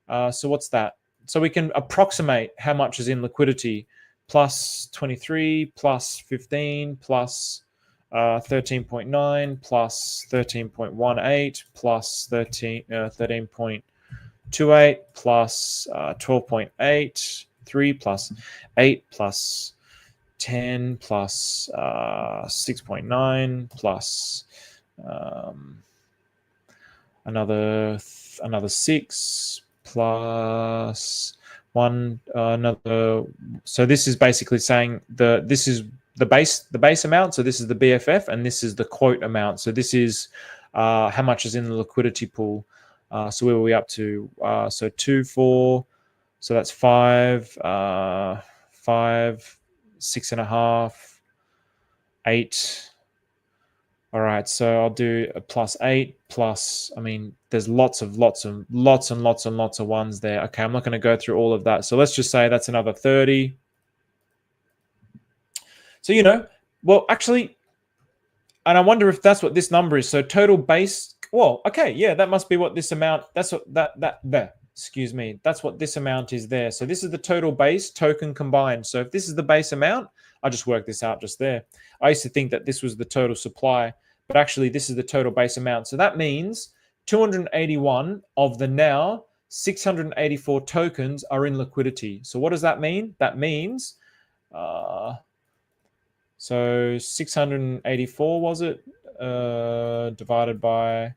So what's that? So we can approximate how much is in liquidity. Plus 23, plus 15, plus 13.9, plus 13.18, plus 13.28, plus 12.8, 3, plus 8, plus 10, plus 6.9, plus another 6, plus one another. So this is basically saying this is the base amount. So this is the BFF, and this is the quote amount. So this is how much is in the liquidity pool. So where were we up to? So 2, 4. So that's 5, 5, 6.5, 8. All right, so I'll do a plus 8 plus. I mean, there's lots and lots of ones there. Okay, I'm not going to go through all of that. So let's just say that's another 30. So well, actually, and I wonder if that's what this number is. So total base. Well, okay, yeah, that must be what this amount. That's what that. Excuse me. That's what this amount is there. So this is the total base token combined. So if this is the base amount, I just worked this out just there. I used to think that this was the total supply, but actually this is the total base amount. So that means 281 of the now 684 tokens are in liquidity. So what does that mean? That means, so 684 was it, divided by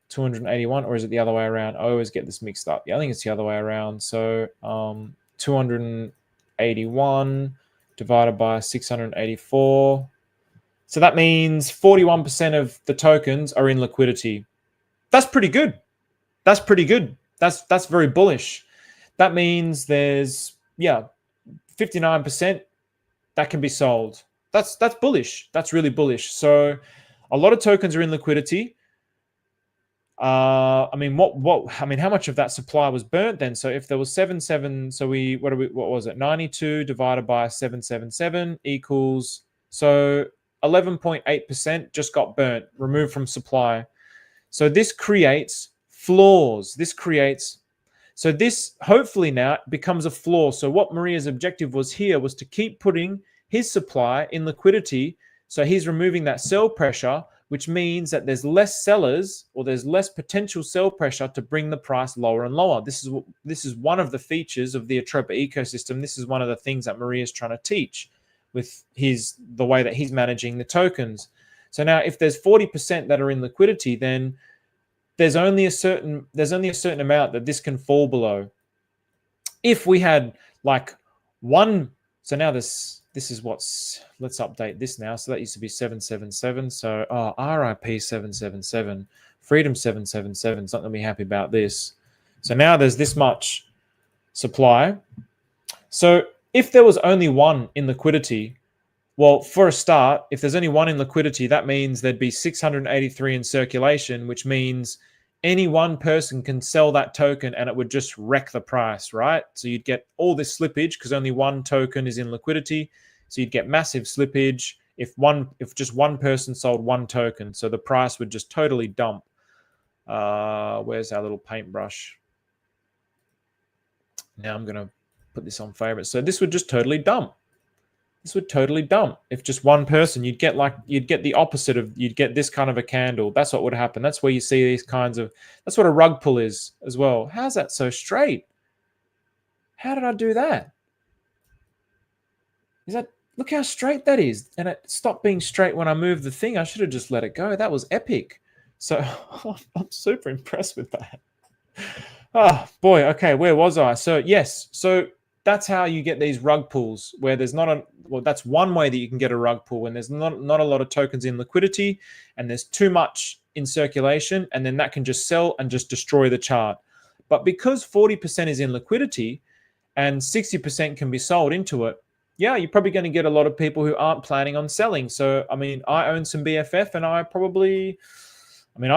281, or is it the other way around? I always get this mixed up. Yeah, I think it's the other way around. So 281 divided by 684. So that means 41% of the tokens are in liquidity. That's pretty good. That's pretty good. That's very bullish. That means there's 59% that can be sold. That's bullish. That's really bullish. So a lot of tokens are in liquidity. I mean, how much of that supply was burnt then? So if there was 77, so what was it? 92 divided by 777 equals, so 11.8% just got burnt, removed from supply. So this creates flaws. So this hopefully now becomes a flaw. So what Maria's objective was here was to keep putting his supply in liquidity. So he's removing that sell pressure, which means that there's less sellers or there's less potential sell pressure to bring the price lower and lower. This is one of the features of the Atropa ecosystem. This is one of the things that Maria is trying to teach with the way that he's managing the tokens. So now if there's 40% that are in liquidity, then there's only a certain amount that this can fall below. If we had like one, so now this is let's update this now. So that used to be 777. So RIP 777, Freedom 777. It's not going to be happy about this. So now there's this much supply. So if there was only one in liquidity, well, for a start, if there's only one in liquidity, that means there'd be 683 in circulation, which means any one person can sell that token and it would just wreck the price, right? So you'd get all this slippage because only one token is in liquidity. So you'd get massive slippage if just one person sold one token. So the price would just totally dump. Where's our little paintbrush? Now I'm going to put this on favorites. So this would just totally dump. This would totally dump if just one person. You'd get the opposite of, you'd get this kind of a candle. That's what would happen. That's where you see these kinds of, that's what a rug pull is as well. How's that so straight? How did I do that? Look how straight that is. And it stopped being straight when I moved the thing. I should have just let it go. That was epic. So I'm super impressed with that. Oh boy. Okay. Where was I? So yes. So that's how you get these rug pulls where there's that's one way that you can get a rug pull when there's not a lot of tokens in liquidity and there's too much in circulation, and then that can just sell and just destroy the chart. But because 40% is in liquidity and 60% can be sold into it, you're probably going to get a lot of people who aren't planning on selling. So, I mean, I own some BFF and I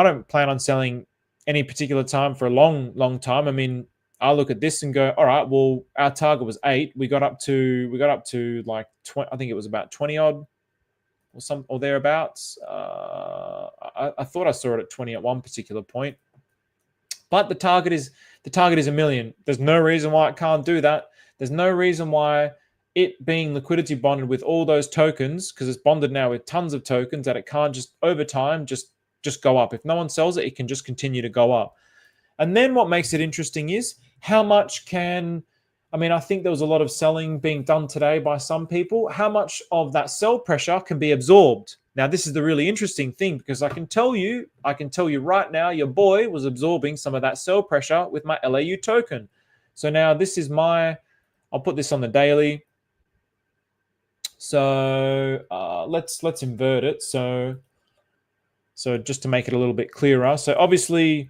don't plan on selling any particular time for a long time. I mean, I look at this and go, all right, well, our target was 8. We got up to like 20, I think it was about 20 odd or thereabouts. I thought I saw it at 20 at one particular point. But the target is $1 million. There's no reason why it can't do that. There's no reason why it being liquidity bonded with all those tokens, because it's bonded now with tons of tokens, that it can't just over time just go up. If no one sells it, it can just continue to go up. And then what makes it interesting is how much I think there was a lot of selling being done today by some people. How much of that sell pressure can be absorbed? Now, this is the really interesting thing, because I can tell you right now, your boy was absorbing some of that sell pressure with my LAU token. So now this is I'll put this on the daily. So let's invert it. So just to make it a little bit clearer. So obviously,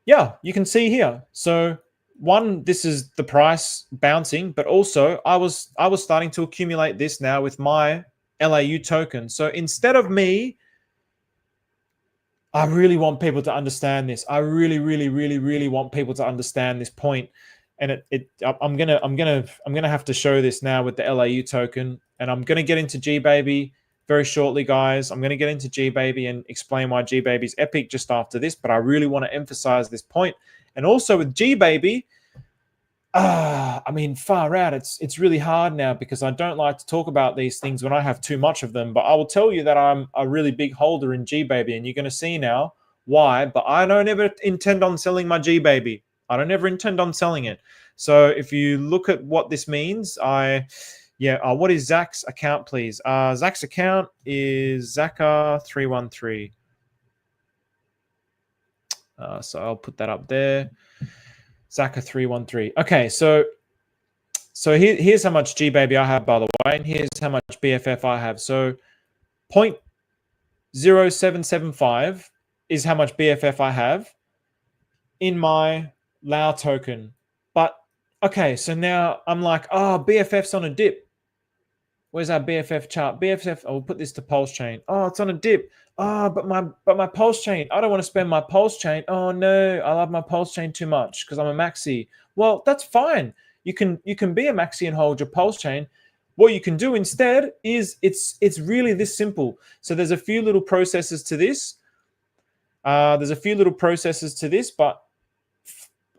you can see here. So this is the price bouncing, but also I was starting to accumulate this now with my LAU token. So instead of me, I really want people to understand this. I really, really, really, really want people to understand this point. And I'm gonna have to show this now with the LAU token, and I'm gonna get into GBab very shortly, guys. I'm gonna get into GBab and explain why GBab is epic just after this. But I really want to emphasize this point. And also with GBab, far out. It's really hard now because I don't like to talk about these things when I have too much of them. But I will tell you that I'm a really big holder in GBab, and you're going to see now why. But I don't ever intend on selling my GBab. I don't ever intend on selling it. So if you look at what this means, what is Zach's account, please? Zach's account is Zaka313. So I'll put that up there. Zaka313. Okay, so So here's how much GBab I have, by the way, and here's how much BFF I have. So 0.0775 is how much BFF I have in my Lao token. But okay, so now I'm like, oh, BFF's on a dip. Where's our BFF chart? BFF, I'll put this to Pulsechain. Oh, it's on a dip. Oh, but my Pulsechain, I don't want to spend my Pulsechain. Oh no, I love my Pulsechain too much because I'm a maxi. Well, that's fine. You can be a maxi and hold your Pulsechain. What you can do instead is it's really this simple. So there's a few little processes to this. But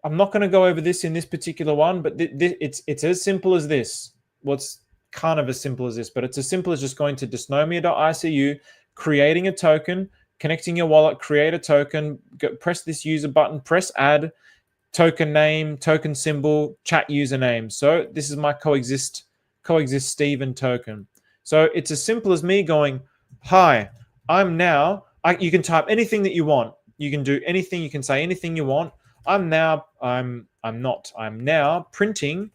I'm not going to go over this in this particular one, but it's as simple as this. What's kind of as simple as this, but it's as simple as just going to dysnomia.icu, creating a token, connecting your wallet, create a token, press this user button, press add, token name, token symbol, chat username. So this is my coexist Steven token. So it's as simple as me going, hi, I'm now, you can type anything that you want. You can do anything, you can say anything you want. I'm now printing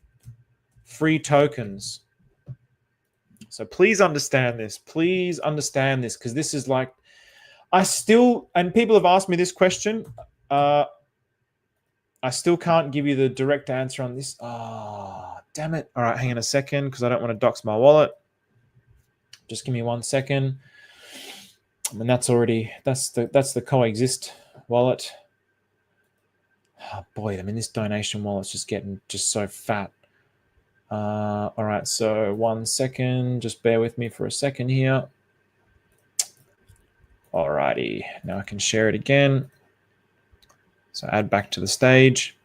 free tokens. So please understand this. Please understand this, because this is like, and people have asked me this question. I still can't give you the direct answer on this. Oh, damn it. All right, hang on a second, because I don't want to dox my wallet. Just give me 1 second. And that's the coexist wallet. Oh boy, I mean, this donation wallet's just getting so fat. All right, so 1 second, just bear with me for a second here. All righty, now I can share it again. So add back to the stage.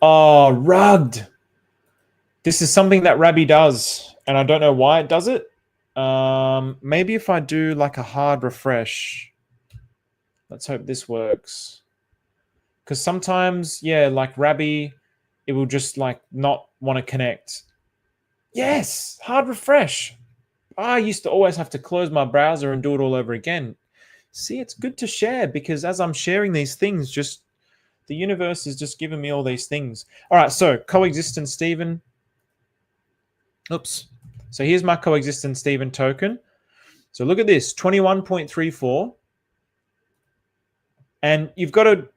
Oh, rugged. This is something that Rabbi does, and I don't know why it does it. Maybe if I do like a hard refresh. Let's hope this works. Because sometimes, yeah, like Rabbi, it will just like not want to connect. Yes, hard refresh. I used to always have to close my browser and do it all over again. See, it's good to share, because as I'm sharing these things, just the universe is just giving me all these things. All right, so coexistent Steven. Oops. So here's my coexistent Steven token. So look at this, 21.34. And you've got to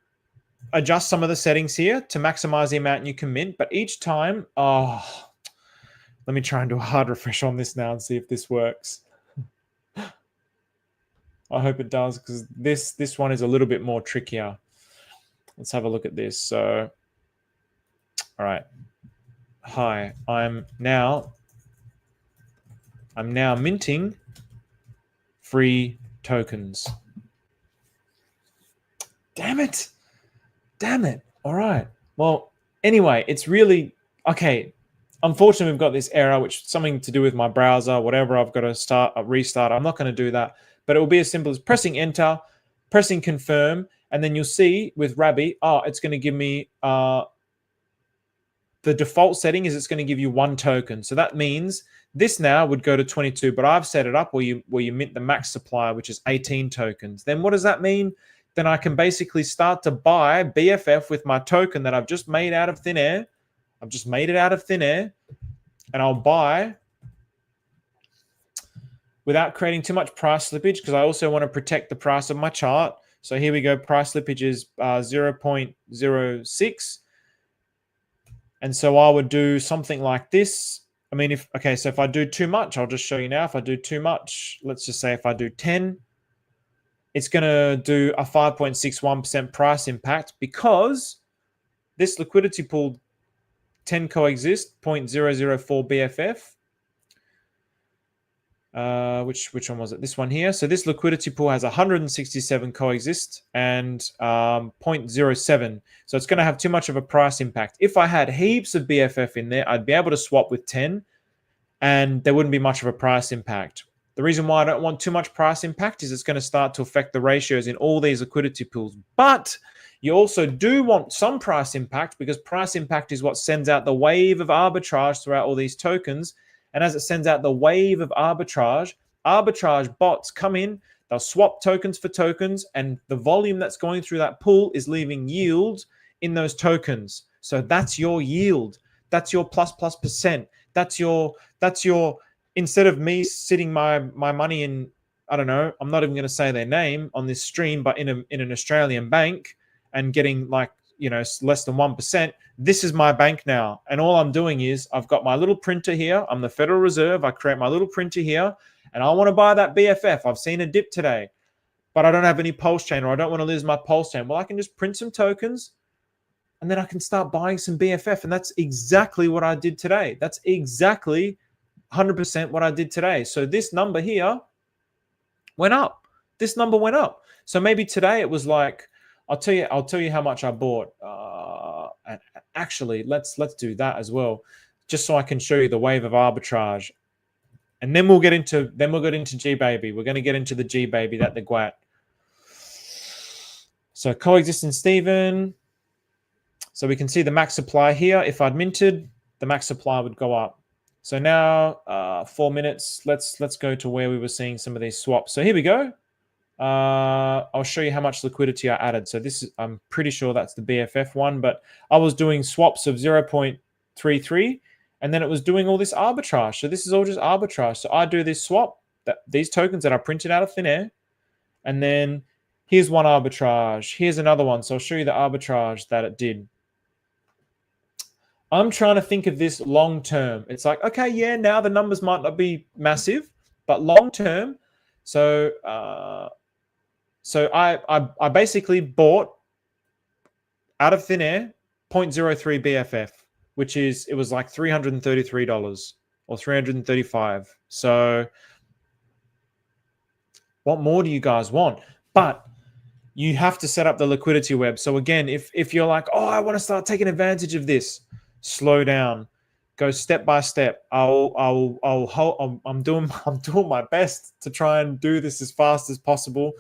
adjust some of the settings here to maximize the amount you can mint. But each time, let me try and do a hard refresh on this now and see if this works. I hope it does, because this one is a little bit more trickier. Let's have a look at this. So, all right. Hi, I'm now minting free tokens. Damn it. All right. Well, anyway, it's really okay. Unfortunately, we've got this error, which is something to do with my browser, whatever. I've got to restart. I'm not going to do that, but it will be as simple as pressing enter, pressing confirm, and then you'll see with Rabbi, it's going to give me the default setting is it's going to give you 1 token. So that means this now would go to 22, but I've set it up where you mint the max supply, which is 18 tokens. Then what does that mean? Then I can basically start to buy BFF with my token that I've just made out of thin air. I've just made it out of thin air, and I'll buy without creating too much price slippage, because I also want to protect the price of my chart. So here we go. Price slippage is 0.06. And so I would do something like this. I mean, so if I do too much, I'll just show you now. If I do too much, let's just say if I do 10, it's going to do a 5.61% price impact, because this liquidity pool 10 coexist 0.004 BFF. Which one was it? This one here. So this liquidity pool has 167 coexist and 0.07. So it's going to have too much of a price impact. If I had heaps of BFF in there, I'd be able to swap with 10, and there wouldn't be much of a price impact. The reason why I don't want too much price impact is it's going to start to affect the ratios in all these liquidity pools. But you also do want some price impact, because price impact is what sends out the wave of arbitrage throughout all these tokens. And as it sends out the wave of arbitrage bots come in, they'll swap tokens for tokens, and the volume that's going through that pool is leaving yield in those tokens. So that's your yield. That's your ++%. That's your instead of me sitting my money in, I don't know, I'm not even going to say their name on this stream, but in an Australian bank and getting like, you know, less than 1%. This is my bank now. And all I'm doing is I've got my little printer here. I'm the Federal Reserve. I create my little printer here and I want to buy that BFF. I've seen a dip today, but I don't have any Pulsechain, or I don't want to lose my Pulsechain. Well, I can just print some tokens and then I can start buying some BFF. And that's exactly what I did today. That's exactly 100% what I did today. So this number here went up. This number went up. So maybe today it was like, I'll tell you how much I bought. And actually, let's do that as well, just so I can show you the wave of arbitrage. And then we'll get into GBab. We're going to get into the GBab, that the GWAT. So coexistent Stephen. So we can see the max supply here. If I'd minted, the max supply would go up. So now 4 minutes. Let's go to where we were seeing some of these swaps. So here we go. I'll show you how much liquidity I added. So this is, I'm pretty sure that's the BFF one, but I was doing swaps of 0.33 and then it was doing all this arbitrage. So this is all just arbitrage. So I do this swap, these tokens that I printed out of thin air, and then here's one arbitrage. Here's another one. So I'll show you the arbitrage that it did. I'm trying to think of this long term. It's like, okay, yeah, now the numbers might not be massive, but long term. So I basically bought out of thin air 0.03 BFF, which is, it was like $333 or $335. So what more do you guys want? But you have to set up the liquidity web. So again, if you're like, oh, I want to start taking advantage of this, slow down, go step by step. I'm doing my best to try and do this as fast as possible.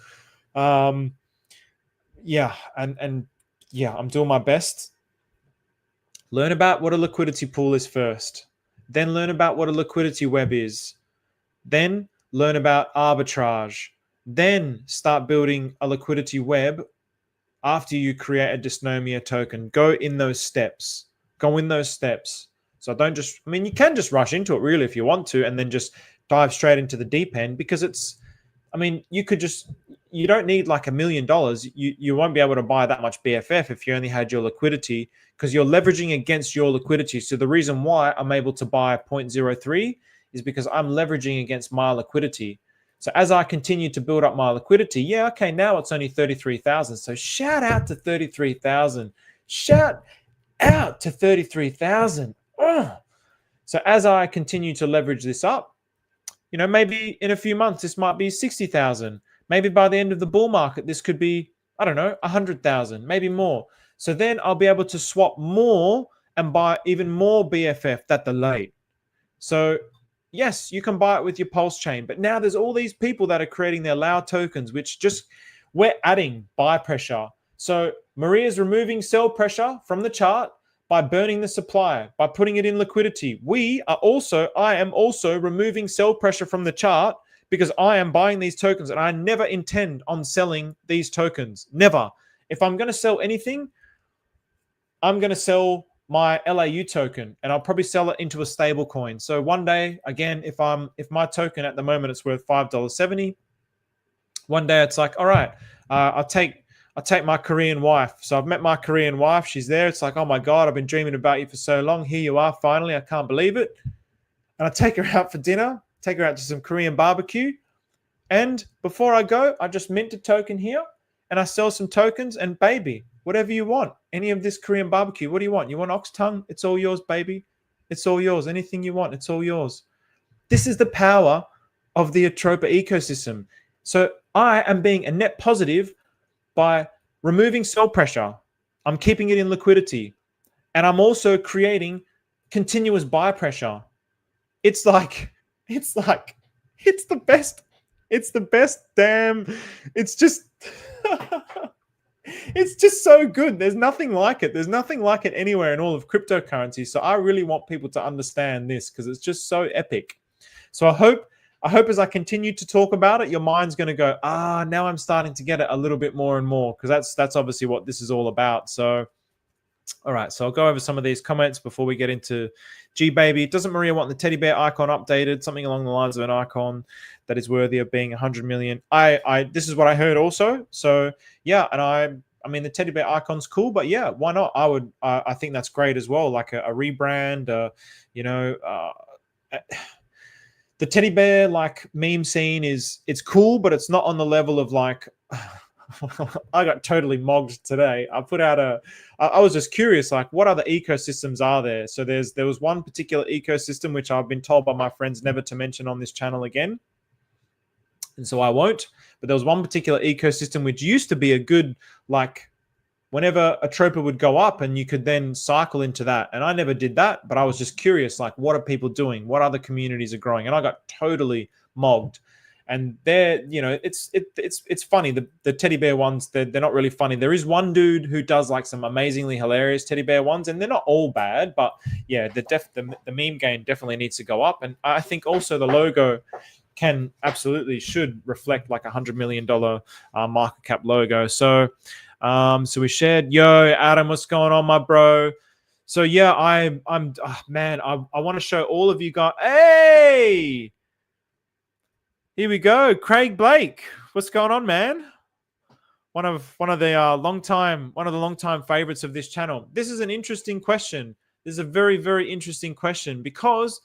Yeah, and yeah, I'm doing my best. Learn about what a liquidity pool is first, then learn about what a liquidity web is, then learn about arbitrage, then start building a liquidity web after you create a dysnomia token. Go in those steps. Go in those steps. So don't just, I mean, you can just rush into it really if you want to, and then just dive straight into the deep end, because it's, I mean, you could just, you don't need like $1 million. You won't be able to buy that much BFF if you only had your liquidity, because you're leveraging against your liquidity. So the reason why I'm able to buy 0.03 is because I'm leveraging against my liquidity. So as I continue to build up my liquidity, yeah, okay, now it's only 33,000. So shout out to 33,000. Shout out to 33,000. So as I continue to leverage this up, you know, maybe in a few months, this might be 60,000. Maybe by the end of the bull market, this could be, I don't know, 100,000, maybe more. So then I'll be able to swap more and buy even more BFF that delayed. So yes, you can buy it with your Pulsechain, but now there's all these people that are creating their Lao tokens, which just, we're adding buy pressure. So Maria's removing sell pressure from the chart by burning the supply, by putting it in liquidity. I am also removing sell pressure from the chart because I am buying these tokens and I never intend on selling these tokens. Never. If I'm going to sell anything, I'm going to sell my LAU token and I'll probably sell it into a stable coin. So one day, again, if my token at the moment it's worth $5.70, one day it's like, all right, I'll take my Korean wife. So I've met my Korean wife. She's there. It's like, oh my God, I've been dreaming about you for so long. Here you are, finally. I can't believe it. And I take her out for dinner, take her out to some Korean barbecue. And before I go, I just mint a token here and I sell some tokens, and baby, whatever you want, any of this Korean barbecue, what do you want? You want ox tongue? It's all yours, baby. It's all yours. Anything you want, it's all yours. This is the power of the Atropa ecosystem. So I am being a net positive by removing sell pressure. I'm keeping it in liquidity. And I'm also creating continuous buy pressure. It's the best. It's the best damn. It's just, it's just so good. There's nothing like it. There's nothing like it anywhere in all of cryptocurrency. So I really want people to understand this because it's just so epic. So I hope as I continue to talk about it, your mind's going to go, now I'm starting to get it a little bit more and more, because that's obviously what this is all about. So All right, so I'll go over some of these comments before we get into GBaby. Doesn't Maria want the teddy bear icon updated? Something along the lines of an icon that is worthy of being 100 million. This is what I heard also. So yeah, and I mean the teddy bear icon's cool, but yeah, why not? I think that's great as well. Like a rebrand, you know. The teddy bear like meme scene it's cool, but it's not on the level of like. I got totally mogged today. I put out I was just curious, like what other ecosystems are there? So there was one particular ecosystem which I've been told by my friends never to mention on this channel again, and so I won't. But there was one particular ecosystem which used to be a good, like, whenever Atropa would go up and you could then cycle into that. And I never did that, but I was just curious, like, what are people doing? What other communities are growing? And I got totally mogged. And they're, you know, it's funny. The teddy bear ones, they're not really funny. There is one dude who does like some amazingly hilarious teddy bear ones, and they're not all bad, but yeah, the meme game definitely needs to go up. And I think also the logo should reflect like $100 million market cap logo. So so we shared. Yo, Adam, what's going on, my bro? So yeah, man, I want to show all of you guys. Hey, here we go, Craig Blake. What's going on, man? One of the longtime favorites of this channel. This is an interesting question. This is a very, very interesting question because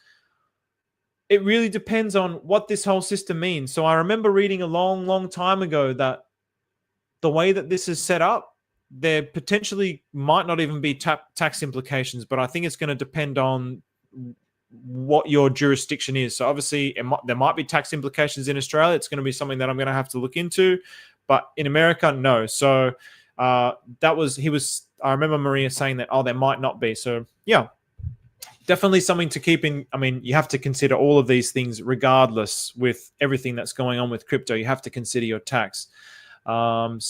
it really depends on what this whole system means. So I remember reading a long time ago that the way that this is set up, there potentially might not even be tax implications, but I think it's going to depend on what your jurisdiction is. So obviously there might be tax implications in Australia. It's going to be something that I'm going to have to look into, but in America, no. So I remember Maria saying that, there might not be. So yeah, definitely something to keep in. I mean, you have to consider all of these things regardless with everything that's going on with crypto. You have to consider your tax. Hang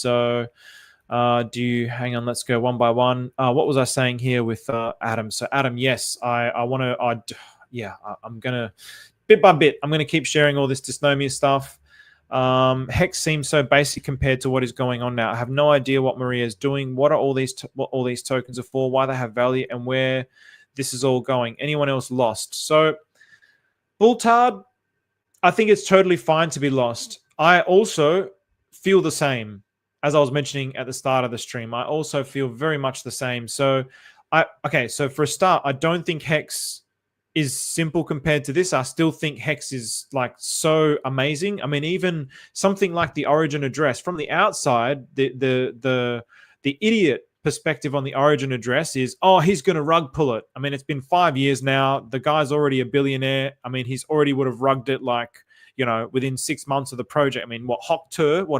on, let's go one by one. What was I saying here with Adam? So Adam, yes, I'm gonna bit by bit, I'm gonna keep sharing all this dysnomia stuff. Hex seems so basic compared to what is going on now. I have no idea what Maria is doing. What are all these tokens are for, why they have value, and where this is all going. Anyone else lost? So Bulltard, I think it's totally fine to be lost. I also feel the same. As I was mentioning at the start of the stream, I also feel very much the same. So so for a start, I don't think Hex is simple compared to this. I still think Hex is like so amazing. I mean, even something like the origin address from the outside, the idiot perspective on the origin address is, he's going to rug pull it. I mean, it's been 5 years now. The guy's already a billionaire. I mean, he's already would have rugged it like, within 6 months of the project. I mean, what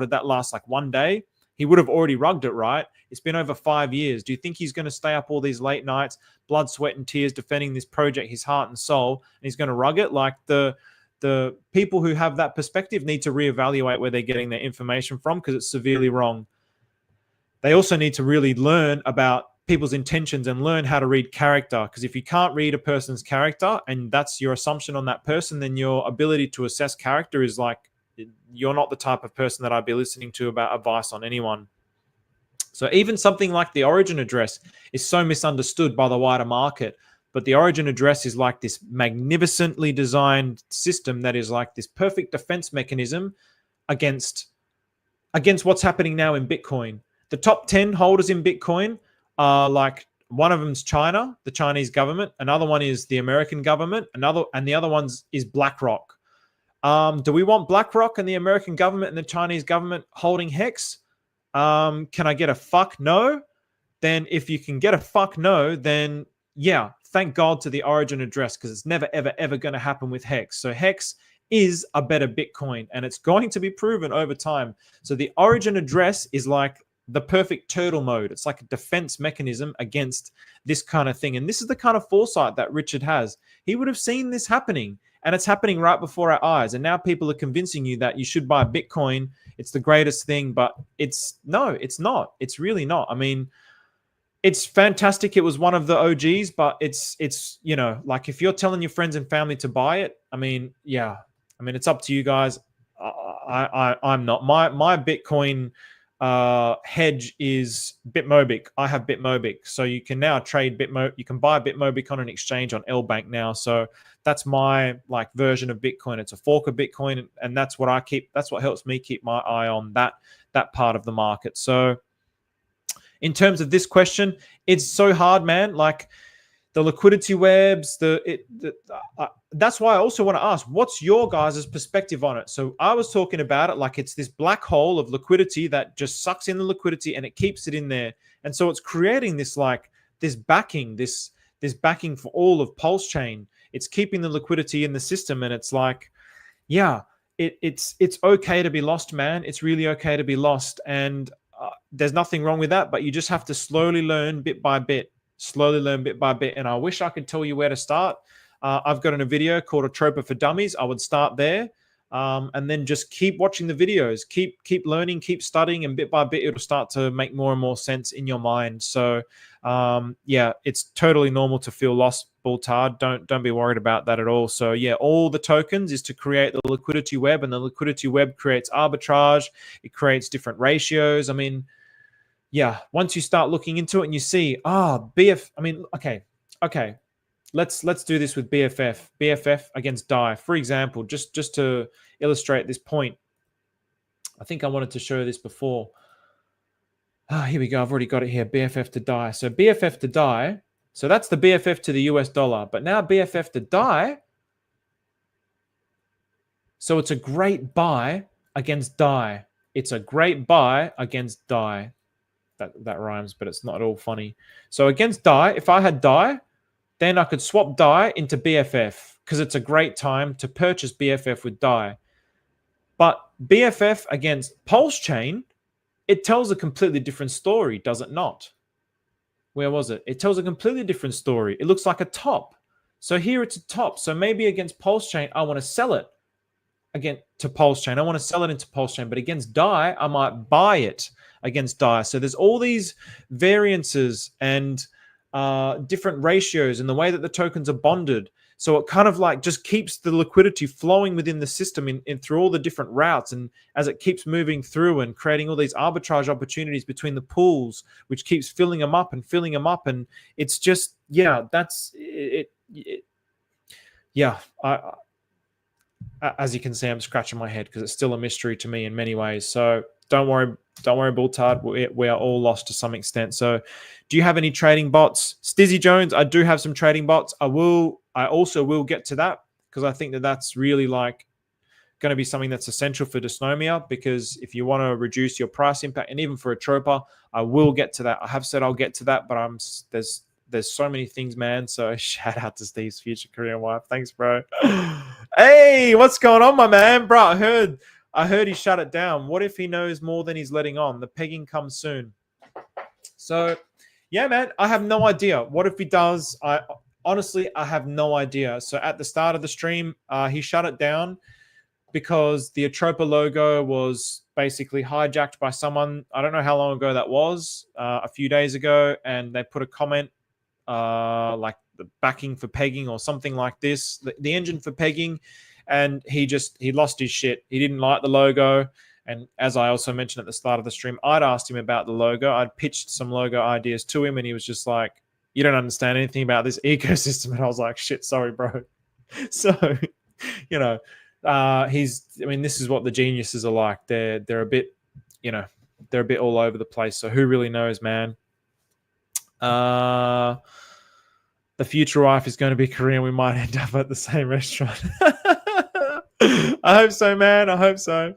did that last, like 1 day? He would have already rugged it, right? It's been over 5 years. Do you think he's going to stay up all these late nights, blood, sweat, and tears, defending this project, his heart and soul, and he's going to rug it? Like, the people who have that perspective need to reevaluate where they're getting their information from, because it's severely wrong. They also need to really learn about people's intentions and learn how to read character, because if you can't read a person's character and that's your assumption on that person, then your ability to assess character is like, you're not the type of person that I'd be listening to about advice on anyone. So even something like the origin address is so misunderstood by the wider market, but the origin address is like this magnificently designed system that is like this perfect defense mechanism against what's happening now in Bitcoin. The top 10 holders in Bitcoin are like, one of them's China, the Chinese government. Another one is the American government. And the other one is BlackRock. Do we want BlackRock and the American government and the Chinese government holding Hex? Can I get a fuck no? Then if you can get a fuck no, then yeah, thank God to the origin address, because it's never, ever, ever going to happen with Hex. So Hex is a better Bitcoin, and it's going to be proven over time. So the origin address is like the perfect turtle mode. It's like a defense mechanism against this kind of thing. And this is the kind of foresight that Richard has. He would have seen this happening. And it's happening right before our eyes. And now people are convincing you that you should buy Bitcoin. It's the greatest thing. But it's not. It's really not. I mean, it's fantastic. It was one of the OGs, but it's like if you're telling your friends and family to buy it, I mean, yeah. I mean, it's up to you guys. I'm not. My Bitcoin hedge is Bitmobic. I have Bitmobic, so you can now trade Bitmo. You can buy Bitmobic on an exchange on LBank now. So that's my like version of Bitcoin. It's a fork of Bitcoin, and that's what I keep. That's what helps me keep my eye on that part of the market. So in terms of this question, it's so hard, man. Like the liquidity webs, that's why I also want to ask, what's your guys' perspective on it? So I was talking about it like it's this black hole of liquidity that just sucks in the liquidity and it keeps it in there. And so it's creating this like this backing for all of Pulsechain. It's keeping the liquidity in the system, and it's like, yeah, it's okay to be lost, man. It's really okay to be lost, and there's nothing wrong with that. But you just have to slowly learn bit by bit. Slowly learn bit by bit. And I wish I could tell you where to start. I've got a video called ATROPA for Dummies. I would start there, and then just keep watching the videos, keep learning, keep studying, and bit by bit it'll start to make more and more sense in your mind. So yeah, it's totally normal to feel lost, Bultard. Don't be worried about that at all. So yeah, all the tokens is to create the liquidity web, and the liquidity web creates arbitrage. It creates different ratios. I mean, yeah, once you start looking into it and you see, okay, let's do this with BFF against DAI, for example, just to illustrate this point. I think I wanted to show this before. Here we go. I've already got it here. BFF to DAI. So BFF to DAI. So that's the BFF to the US dollar. But now BFF to DAI. So it's a great buy against DAI. It's a great buy against DAI. That rhymes, but it's not at all funny. So against DAI, if I had DAI, then I could swap DAI into BFF because it's a great time to purchase BFF with DAI. But BFF against Pulsechain, it tells a completely different story, does it not? Where was it? It tells a completely different story. It looks like a top. So here it's a top. So maybe against Pulsechain, I want to sell it again to Pulsechain. I want to sell it into Pulsechain, but against DAI, I might buy it against DAI. So there's all these variances and different ratios in the way that the tokens are bonded. So it kind of like just keeps the liquidity flowing within the system in through all the different routes. And as it keeps moving through and creating all these arbitrage opportunities between the pools, which keeps filling them up and filling them up. And it's just, yeah, that's it. Yeah, as you can see, I'm scratching my head because it's still a mystery to me in many ways. So don't worry, Bultard. We are all lost to some extent. So do you have any trading bots? Stizzy Jones, I do have some trading bots. I also will get to that because I think that that's really like going to be something that's essential for Dysnomia, because if you want to reduce your price impact, and even for Atropa, I will get to that. I have said I'll get to that, but there's so many things, man. So shout out to Steve's future Korean wife. Thanks, bro. Hey, what's going on, my man? Bro, I heard he shut it down. What if he knows more than he's letting on? The pegging comes soon. So, yeah, man, I have no idea. What if he does? Honestly, I have no idea. So at the start of the stream, he shut it down because the Atropa logo was basically hijacked by someone. I don't know how long ago that was, a few days ago, and they put a comment like the backing for pegging or something like this, the engine for pegging. And he lost his shit. He didn't like the logo. And as I also mentioned at the start of the stream, I'd asked him about the logo. I'd pitched some logo ideas to him, and he was just like, you don't understand anything about this ecosystem. And I was like, shit, sorry, bro. So, you know, this is what the geniuses are like. They're a bit, they're a bit all over the place. So who really knows, man? The future wife is going to be Korean. We might end up at the same restaurant. I hope so, man. I hope so.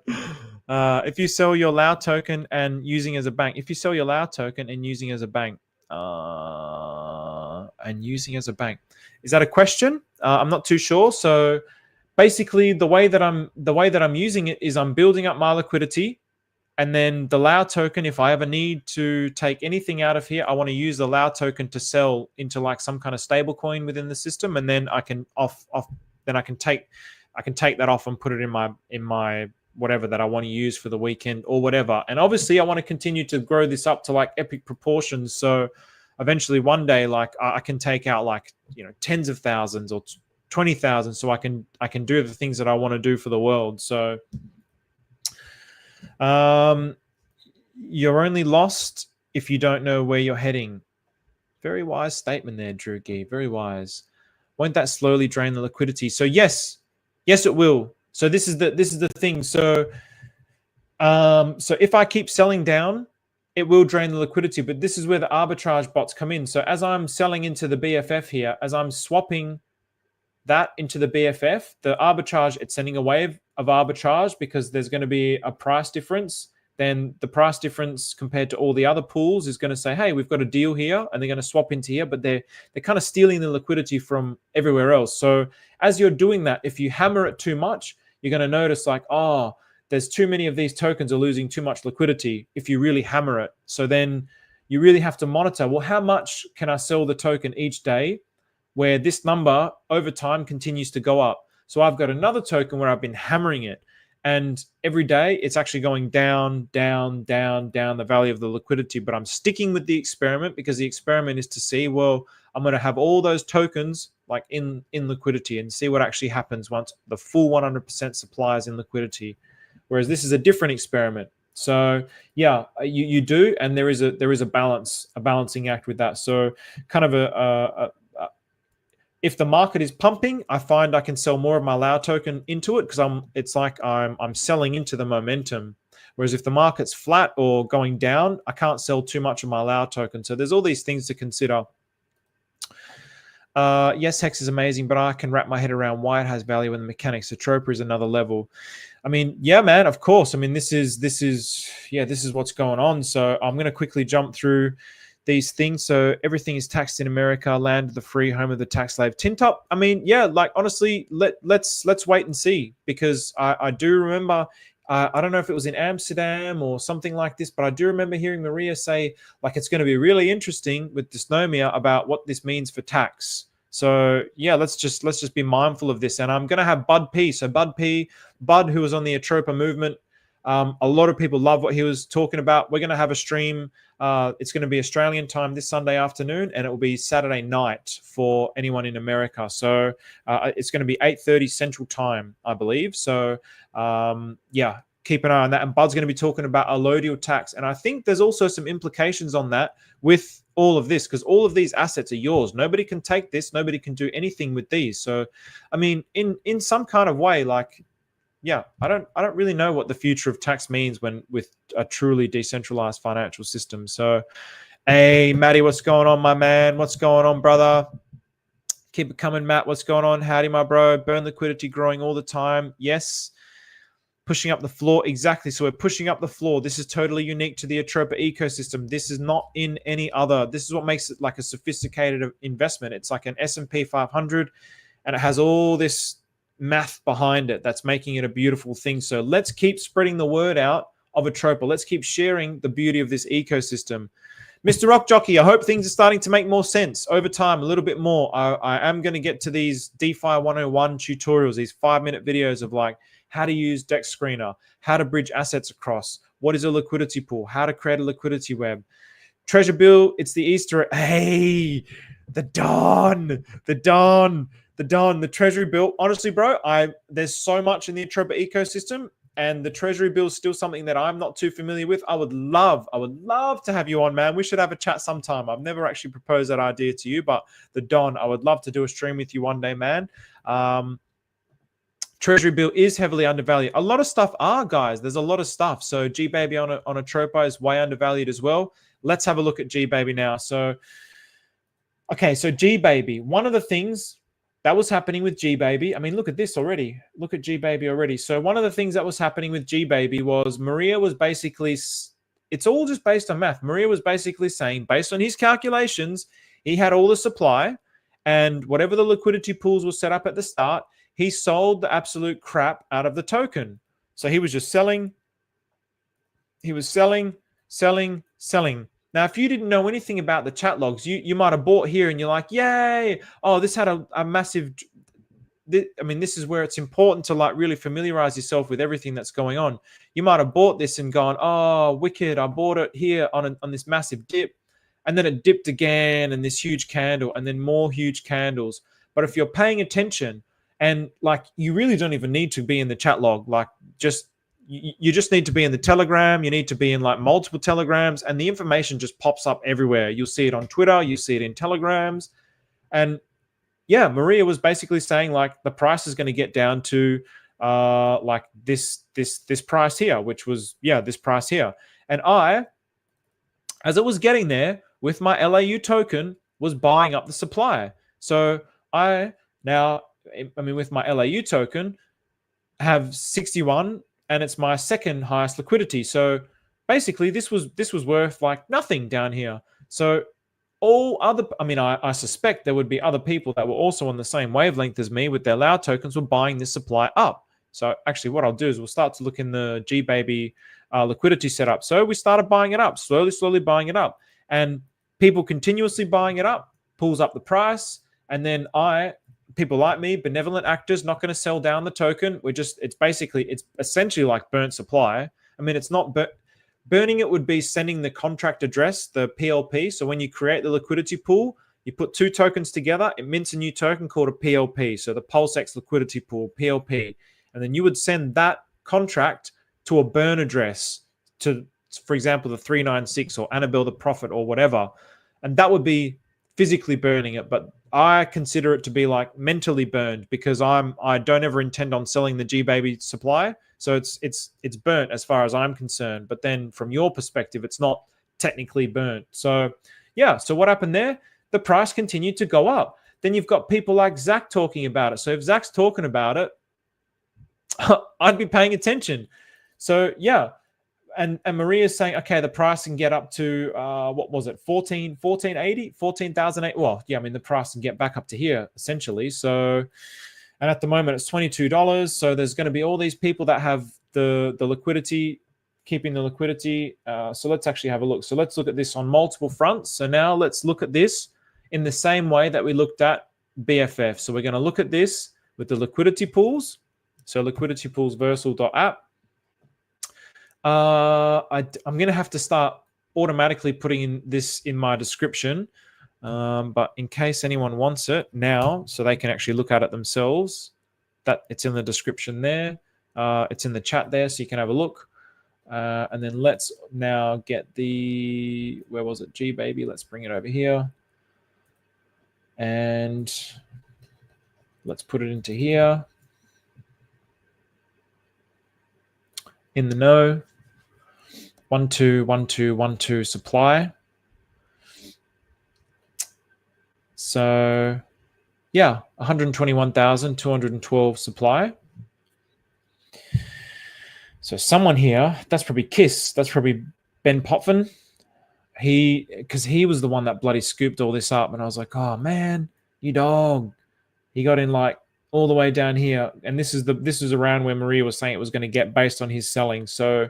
If you sell your Lao token and using as a bank, is that a question? I'm not too sure. So basically, the way that I'm using it is I'm building up my liquidity, and then the Lao token, if I ever need to take anything out of here, I want to use the Lao token to sell into like some kind of stable coin within the system, and then I can take that off and put it in my whatever that I want to use for the weekend or whatever. And obviously I want to continue to grow this up to like epic proportions. So eventually one day, like I can take out like, tens of thousands or 20,000. So I can do the things that I want to do for the world. So, you're only lost if you don't know where you're heading. Very wise statement there, Drew Gee. Very wise. Won't that slowly drain the liquidity? So yes, it will. So this is the thing. So if I keep selling down, it will drain the liquidity. But this is where the arbitrage bots come in. So as I'm selling into the BFF here, as I'm swapping that into the BFF, the arbitrage, it's sending a wave of arbitrage because there's going to be a price difference. Then the price difference compared to all the other pools is going to say, hey, we've got a deal here, and they're going to swap into here, but they're kind of stealing the liquidity from everywhere else. So as you're doing that, if you hammer it too much, you're going to notice like, oh, there's too many of these tokens are losing too much liquidity if you really hammer it. So then you really have to monitor, well, how much can I sell the token each day where this number over time continues to go up? So I've got another token where I've been hammering it, and every day it's actually going down, down, down, down the valley of the liquidity. But I'm sticking with the experiment because the experiment is to see, well, I'm going to have all those tokens like in liquidity and see what actually happens once the full 100% supply is in liquidity. Whereas this is a different experiment. So yeah, you do, and there is a balancing act with that. So kind of if the market is pumping, I find I can sell more of my Lao token into it because it's like I'm selling into the momentum. Whereas if the market's flat or going down, I can't sell too much of my Lao token. So there's all these things to consider. Yes, Hex is amazing, but I can wrap my head around why it has value when the mechanics. Atropa is another level. I mean, yeah, man, of course. I mean, this is what's going on. So I'm going to quickly jump through these things. So everything is taxed in America, land of the free, home of the tax slave. Tintop, I mean, yeah, like honestly, let's wait and see, because I do remember, I don't know if it was in Amsterdam or something like this, but I do remember hearing Maria say like it's going to be really interesting with dysnomia about what this means for tax. So yeah, let's just be mindful of this. And I'm going to have Bud P. So Bud, who was on the Atropa movement. A lot of people love what he was talking about. We're going to have a stream. It's going to be Australian time this Sunday afternoon, and it will be Saturday night for anyone in America. So it's going to be 8:30 Central Time, I believe. So yeah, keep an eye on that. And Bud's going to be talking about allodial tax. And I think there's also some implications on that with all of this, because all of these assets are yours. Nobody can take this. Nobody can do anything with these. So, I mean, in some kind of way, like, yeah, I don't really know what the future of tax means with a truly decentralized financial system. So, hey, Matty, what's going on, my man? What's going on, brother? Keep it coming, Matt. What's going on? Howdy, my bro. Burn liquidity growing all the time. Yes. Pushing up the floor. Exactly. So we're pushing up the floor. This is totally unique to the Atropa ecosystem. This is not in any other. This is what makes it like a sophisticated investment. It's like an S&P 500, and it has all this math behind it that's making it a beautiful thing. So let's keep spreading the word out of Atropa. Let's keep sharing the beauty of this ecosystem. Mr. Rock Jockey, I hope things are starting to make more sense over time, a little bit more. I am going to get to these DeFi 101 tutorials, these 5-minute videos of like how to use Dex Screener, how to bridge assets across, what is a liquidity pool, how to create a liquidity web. Treasure Bill, it's the Easter. Hey, the Treasury Bill. Honestly, bro, there's so much in the Atropa ecosystem, and the Treasury Bill is still something that I'm not too familiar with. I would love to have you on, man. We should have a chat sometime. I've never actually proposed that idea to you, but the Don, I would love to do a stream with you one day, man. Treasury Bill is heavily undervalued. A lot of stuff are, guys. There's a lot of stuff. So GBab on Atropa is way undervalued as well. Let's have a look at GBab now. So, okay, so GBab, one of the things that was happening with GBab, I mean, look at this already. Look at GBab already. So one of the things that was happening with GBab was Maria was basically, it's all just based on math. Maria was basically saying, based on his calculations, he had all the supply, and whatever the liquidity pools were set up at the start, he sold the absolute crap out of the token. So he was just selling. He was selling. Now, if you didn't know anything about the chat logs, you might have bought here and you're like, yay. Oh, this had a massive, I mean, this is where it's important to like really familiarize yourself with everything that's going on. You might have bought this and gone, oh, wicked. I bought it here on this massive dip. And then it dipped again, and this huge candle, and then more huge candles. But if you're paying attention, and like, you really don't even need to be in the chat log, like just you just need to be in the Telegram. You need to be in like multiple Telegrams, and the information just pops up everywhere. You'll see it on Twitter. You see it in Telegrams. And yeah, Maria was basically saying like the price is going to get down to like this price here, which was, yeah, this price here. And I, as it was getting there with my LAU token, was buying up the supply. So I now, I mean, with my LAU token, have 61, and it's my second highest liquidity. So basically, this was worth like nothing down here. So all other, I mean, I suspect there would be other people that were also on the same wavelength as me with their LAU tokens were buying this supply up. So actually, what I'll do is we'll start to look in the GBab liquidity setup. So we started buying it up, slowly buying it up, and people continuously buying it up pulls up the price. And then people like me, benevolent actors, not going to sell down the token. It's essentially like burnt supply. I mean, it's not burning it would be sending the contract address, the PLP. So when you create the liquidity pool, you put two tokens together, it mints a new token called a PLP. So the PulseX liquidity pool, PLP. And then you would send that contract to a burn address to, for example, the 396 or Annabelle the Prophet or whatever. And that would be physically burning it. But I consider it to be like mentally burned, because I don't ever intend on selling the GBab supply. So it's burnt as far as I'm concerned. But then from your perspective, it's not technically burnt. So yeah, so what happened there? The price continued to go up. Then you've got people like Zach talking about it. So if Zach's talking about it, I'd be paying attention. So yeah, and Maria's saying, okay, the price can get up to what was it, 1480, 14,008. Well, yeah, I mean the price can get back up to here essentially. So, and at the moment it's $22. So there's going to be all these people that have the liquidity, keeping the liquidity. So let's actually have a look. So let's look at this on multiple fronts. So now let's look at this in the same way that we looked at BFF. So we're going to look at this with the liquidity pools. So liquidity pools versal.app. I'm going to have to start automatically putting in this in my description. But in case anyone wants it now, so they can actually look at it themselves, that it's in the description there. It's in the chat there, so you can have a look. And then let's now get the, where was it? GBab. Let's bring it over here. And let's put it into here. In the know. 121212 supply. So yeah, 121,212 supply. So someone here, that's probably Kiss, that's probably Ben Potvin. Because he was the one that bloody scooped all this up, and I was like, oh man, you dog. He got in like all the way down here, and this is around where Maria was saying it was going to get based on his selling. So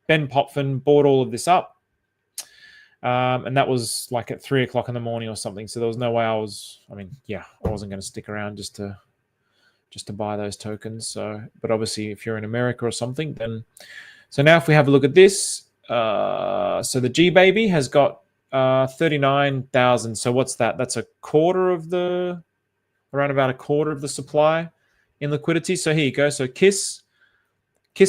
Ben Potvin bought all of this up, and that was like at 3 o'clock in the morning or something. So there was no way I wasn't going to stick around just to buy those tokens. So, but obviously if you're in America or something, then, so now if we have a look at this, so the GBab has got 39,000. So what's that? That's around about a quarter of the supply in liquidity. So here you go. So Kiss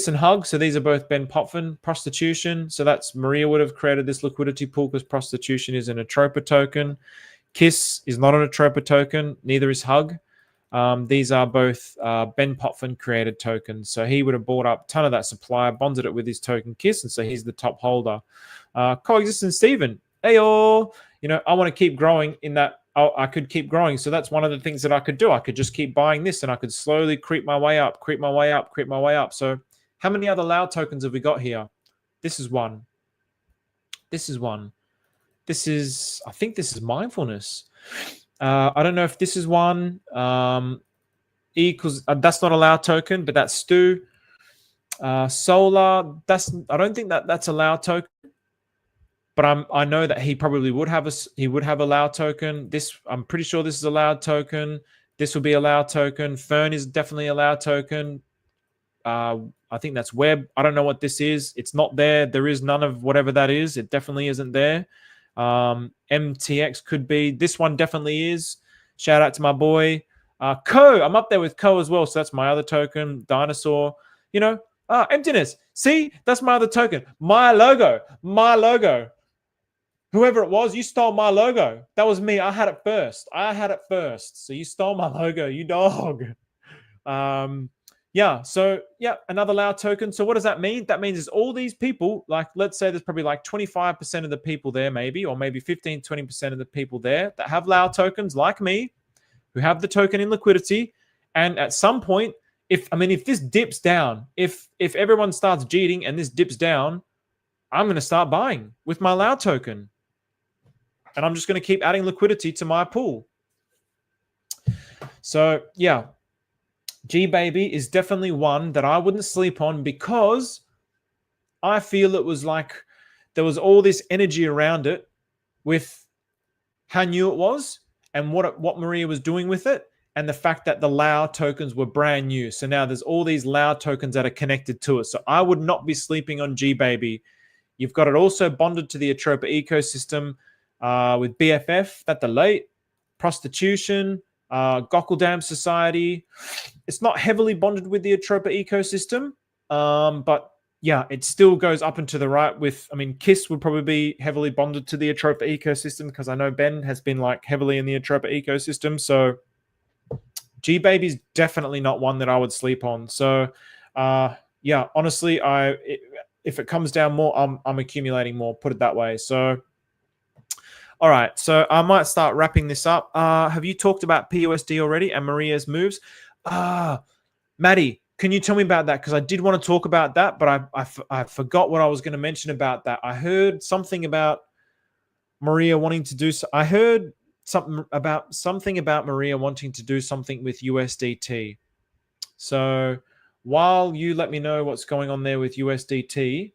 and Hug. So these are both Ben Potvin. Prostitution. So that's Maria would have created this liquidity pool because prostitution is an Atropa token. Kiss is not an Atropa token. Neither is Hug. These are both Ben Potvin created tokens. So he would have bought up a ton of that supply, bonded it with his token Kiss, and so he's the top holder. Coexistent Stephen. Hey-o! I want to keep growing in that. I could keep growing. So that's one of the things that I could do. I could just keep buying this, and I could slowly creep my way up. So how many other LAU tokens have we got here? This is one. I think this is Mindfulness. I don't know if this is one. Because that's not a LAU token, but that's Stu. Solar. I don't think that's a LAU token. But I know that he probably would have a LAU token. I'm pretty sure this is a LAU token. This will be a LAU token. Fern is definitely a LAU token. I think that's Web. I don't know what this is. It's not there. There is none of whatever that is. It definitely isn't there. MTX could be. This one definitely is. Shout out to my boy. Co. I'm up there with Co as well. So that's my other token. Dinosaur. Emptiness. See, that's my other token. My logo. My logo. Whoever it was, you stole my logo. That was me. I had it first. I had it first. So you stole my logo, you dog. Yeah, so yeah, another Lao token. So what does that mean? That means it's all these people, like let's say there's probably like 25% of the people there maybe, or maybe 15, 20% of the people there that have Lao tokens like me, who have the token in liquidity. And at some point, if this dips down, if everyone starts jeeting and this dips down, I'm going to start buying with my Lao token. And I'm just going to keep adding liquidity to my pool. So yeah, GBab is definitely one that I wouldn't sleep on, because I feel it was like there was all this energy around it with how new it was and what Maria was doing with it, and the fact that the Lao tokens were brand new. So now there's all these Lao tokens that are connected to it. So I would not be sleeping on GBab. You've got it also bonded to the Atropa ecosystem with BFF, that the late, prostitution, Gorealdefi society. It's not heavily bonded with the Atropa ecosystem, but yeah, it still goes up and to the right with, KISS would probably be heavily bonded to the Atropa ecosystem, because I know Ben has been like heavily in the Atropa ecosystem. So GBab is definitely not one that I would sleep on. So yeah, honestly, if it comes down more, I'm accumulating more, put it that way. So all right, so I might start wrapping this up. Have you talked about PUSD already and Maria's moves? Maddie, can you tell me about that? Because I did want to talk about that, but I forgot what I was going to mention about that. I heard something about Maria wanting to do. I heard something about Maria wanting to do something with USDT. So while you let me know what's going on there with USDT,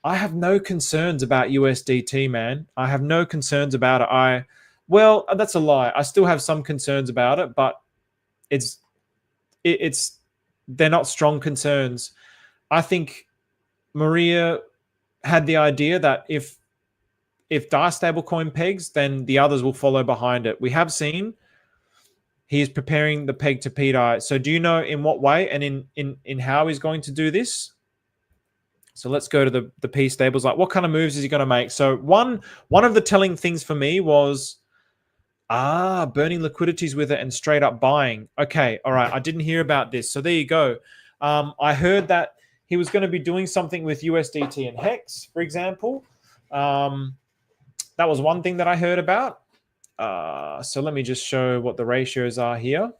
I have no concerns about USDT, man. I have no concerns about it. Well, that's a lie. I still have some concerns about it, but they're not strong concerns. I think Maria had the idea that if DAI stablecoin pegs, then the others will follow behind it. We have seen he is preparing the peg to Pedi. So do you know in what way and in how he's going to do this? So let's go to the P stables. Like, what kind of moves is he going to make? So one of the telling things for me was burning liquidities with it and straight up buying. Okay, all right. I didn't hear about this. So there you go. I heard that he was going to be doing something with USDT and Hex, for example. That was one thing that I heard about. So let me just show what the ratios are here.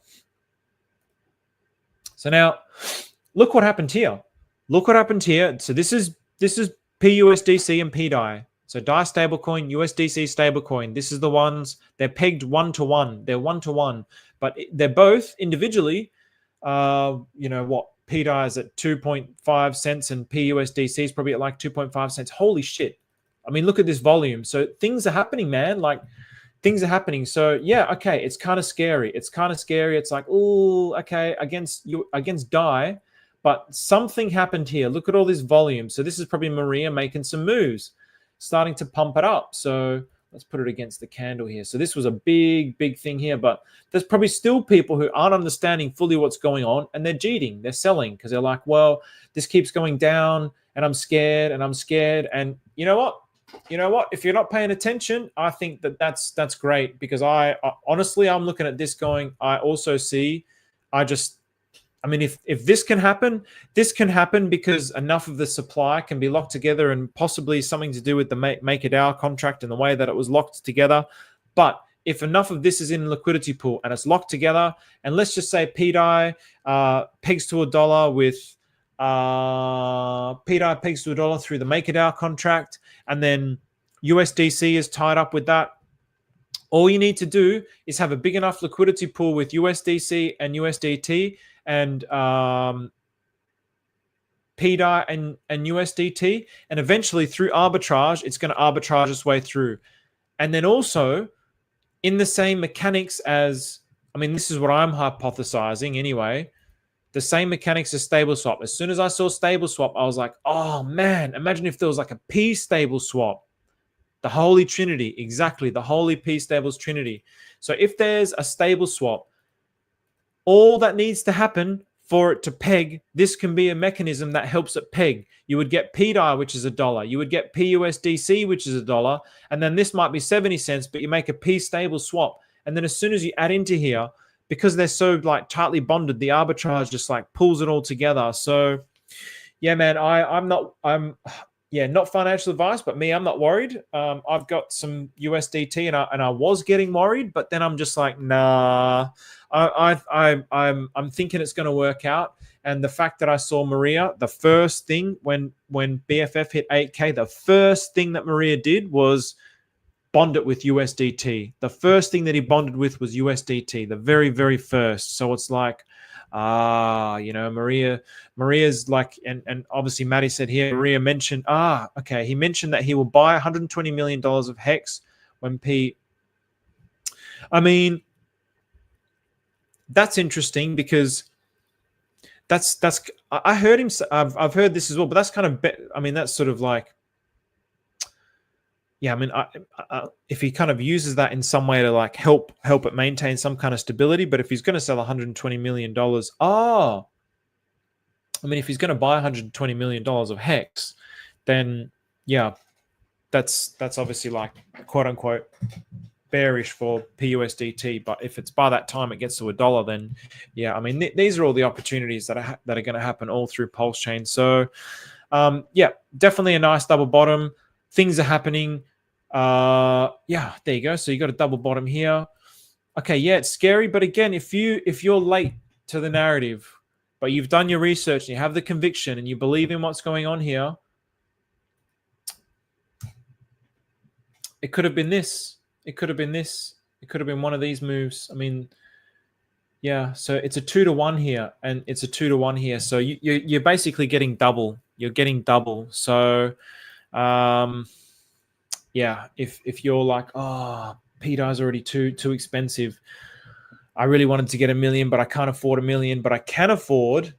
So now, look what happened here. Look what happened here. So this is PUSDC and PDAI. So DAI stablecoin, USDC stablecoin. This is the ones, they're pegged 1-to-1. They're 1-to-1. But they're both individually, you know what, PDAI is at 2.5 cents and PUSDC is probably at like 2.5 cents. Holy shit. I mean, look at this volume. So things are happening, man. Like, things are happening. So yeah, okay, it's kind of scary. It's kind of scary. It's like, oh, okay, against DAI. But something happened here. Look at all this volume. So this is probably Maria making some moves, starting to pump it up. So let's put it against the candle here. So this was a big, big thing here. But there's probably still people who aren't understanding fully what's going on, and they're jeeting. They're selling because they're like, well, this keeps going down, and I'm scared, and I'm scared. And you know what? You know what? If you're not paying attention, I think that's great, because I honestly, I'm looking at this going, I also see, I mean, if this can happen because enough of the supply can be locked together, and possibly something to do with the make a DAO contract and the way that it was locked together. But if enough of this is in liquidity pool and it's locked together, and let's just say PDAI pegs to $1 with PDAI pegs to $1 through the make a DAO contract, and then USDC is tied up with that. All you need to do is have a big enough liquidity pool with USDC and USDT and PDAI and USDT, and eventually through arbitrage, it's going to arbitrage its way through. And then also in the same mechanics as, I mean, this is what I'm hypothesizing anyway, the same mechanics as stable swap. As soon as I saw stable swap, I was like, oh man, imagine if there was like a P stable swap. The Holy Trinity, exactly, the Holy P stables Trinity. So if there's a stable swap, all that needs to happen for it to peg, this can be a mechanism that helps it peg. You would get pDAI, which is $1. You would get PUSDC, which is $1. And then this might be 70 cents, but you make a P stable swap. And then as soon as you add into here, because they're so like tightly bonded, the arbitrage just like pulls it all together. So yeah, man, I'm not financial advice, but me, I'm not worried. I've got some USDT and I was getting worried, but then I'm just like, nah, I'm thinking it's going to work out. And the fact that I saw Maria, the first thing when BFF hit 8K, the first thing that Maria did was bond it with USDT. The first thing that he bonded with was USDT, the very, very first. So it's like, Maria's like, and obviously Maddie said here, Maria mentioned, okay, he mentioned that he will buy $120 million of HEX when I mean, that's interesting because I heard him, I've heard this as well, but that's kind of, that's sort of like, yeah, I mean, if he kind of uses that in some way to like help it maintain some kind of stability, but if he's going to sell $120 million, if he's going to buy $120 million of HEX, then yeah, that's obviously like quote unquote bearish for PUSDT. But if it's by that time it gets to $1, then yeah, I mean, these are all the opportunities that are going to happen all through Pulsechain. So yeah, definitely a nice double bottom. Things are happening. Yeah, there you go. So you got a double bottom here. Okay, yeah, it's scary, but again, if you're late to the narrative, but you've done your research and you have the conviction and you believe in what's going on here, it could have been this. It could have been this. It could have been one of these moves. I mean, yeah. So it's a 2-to-1 here, and it's a 2-to-1 here. So you're basically getting double. You're getting double. So. Yeah, if you're like, oh, pDAI is already too expensive. I really wanted to get $1 million, but I can't afford $1 million, but I can afford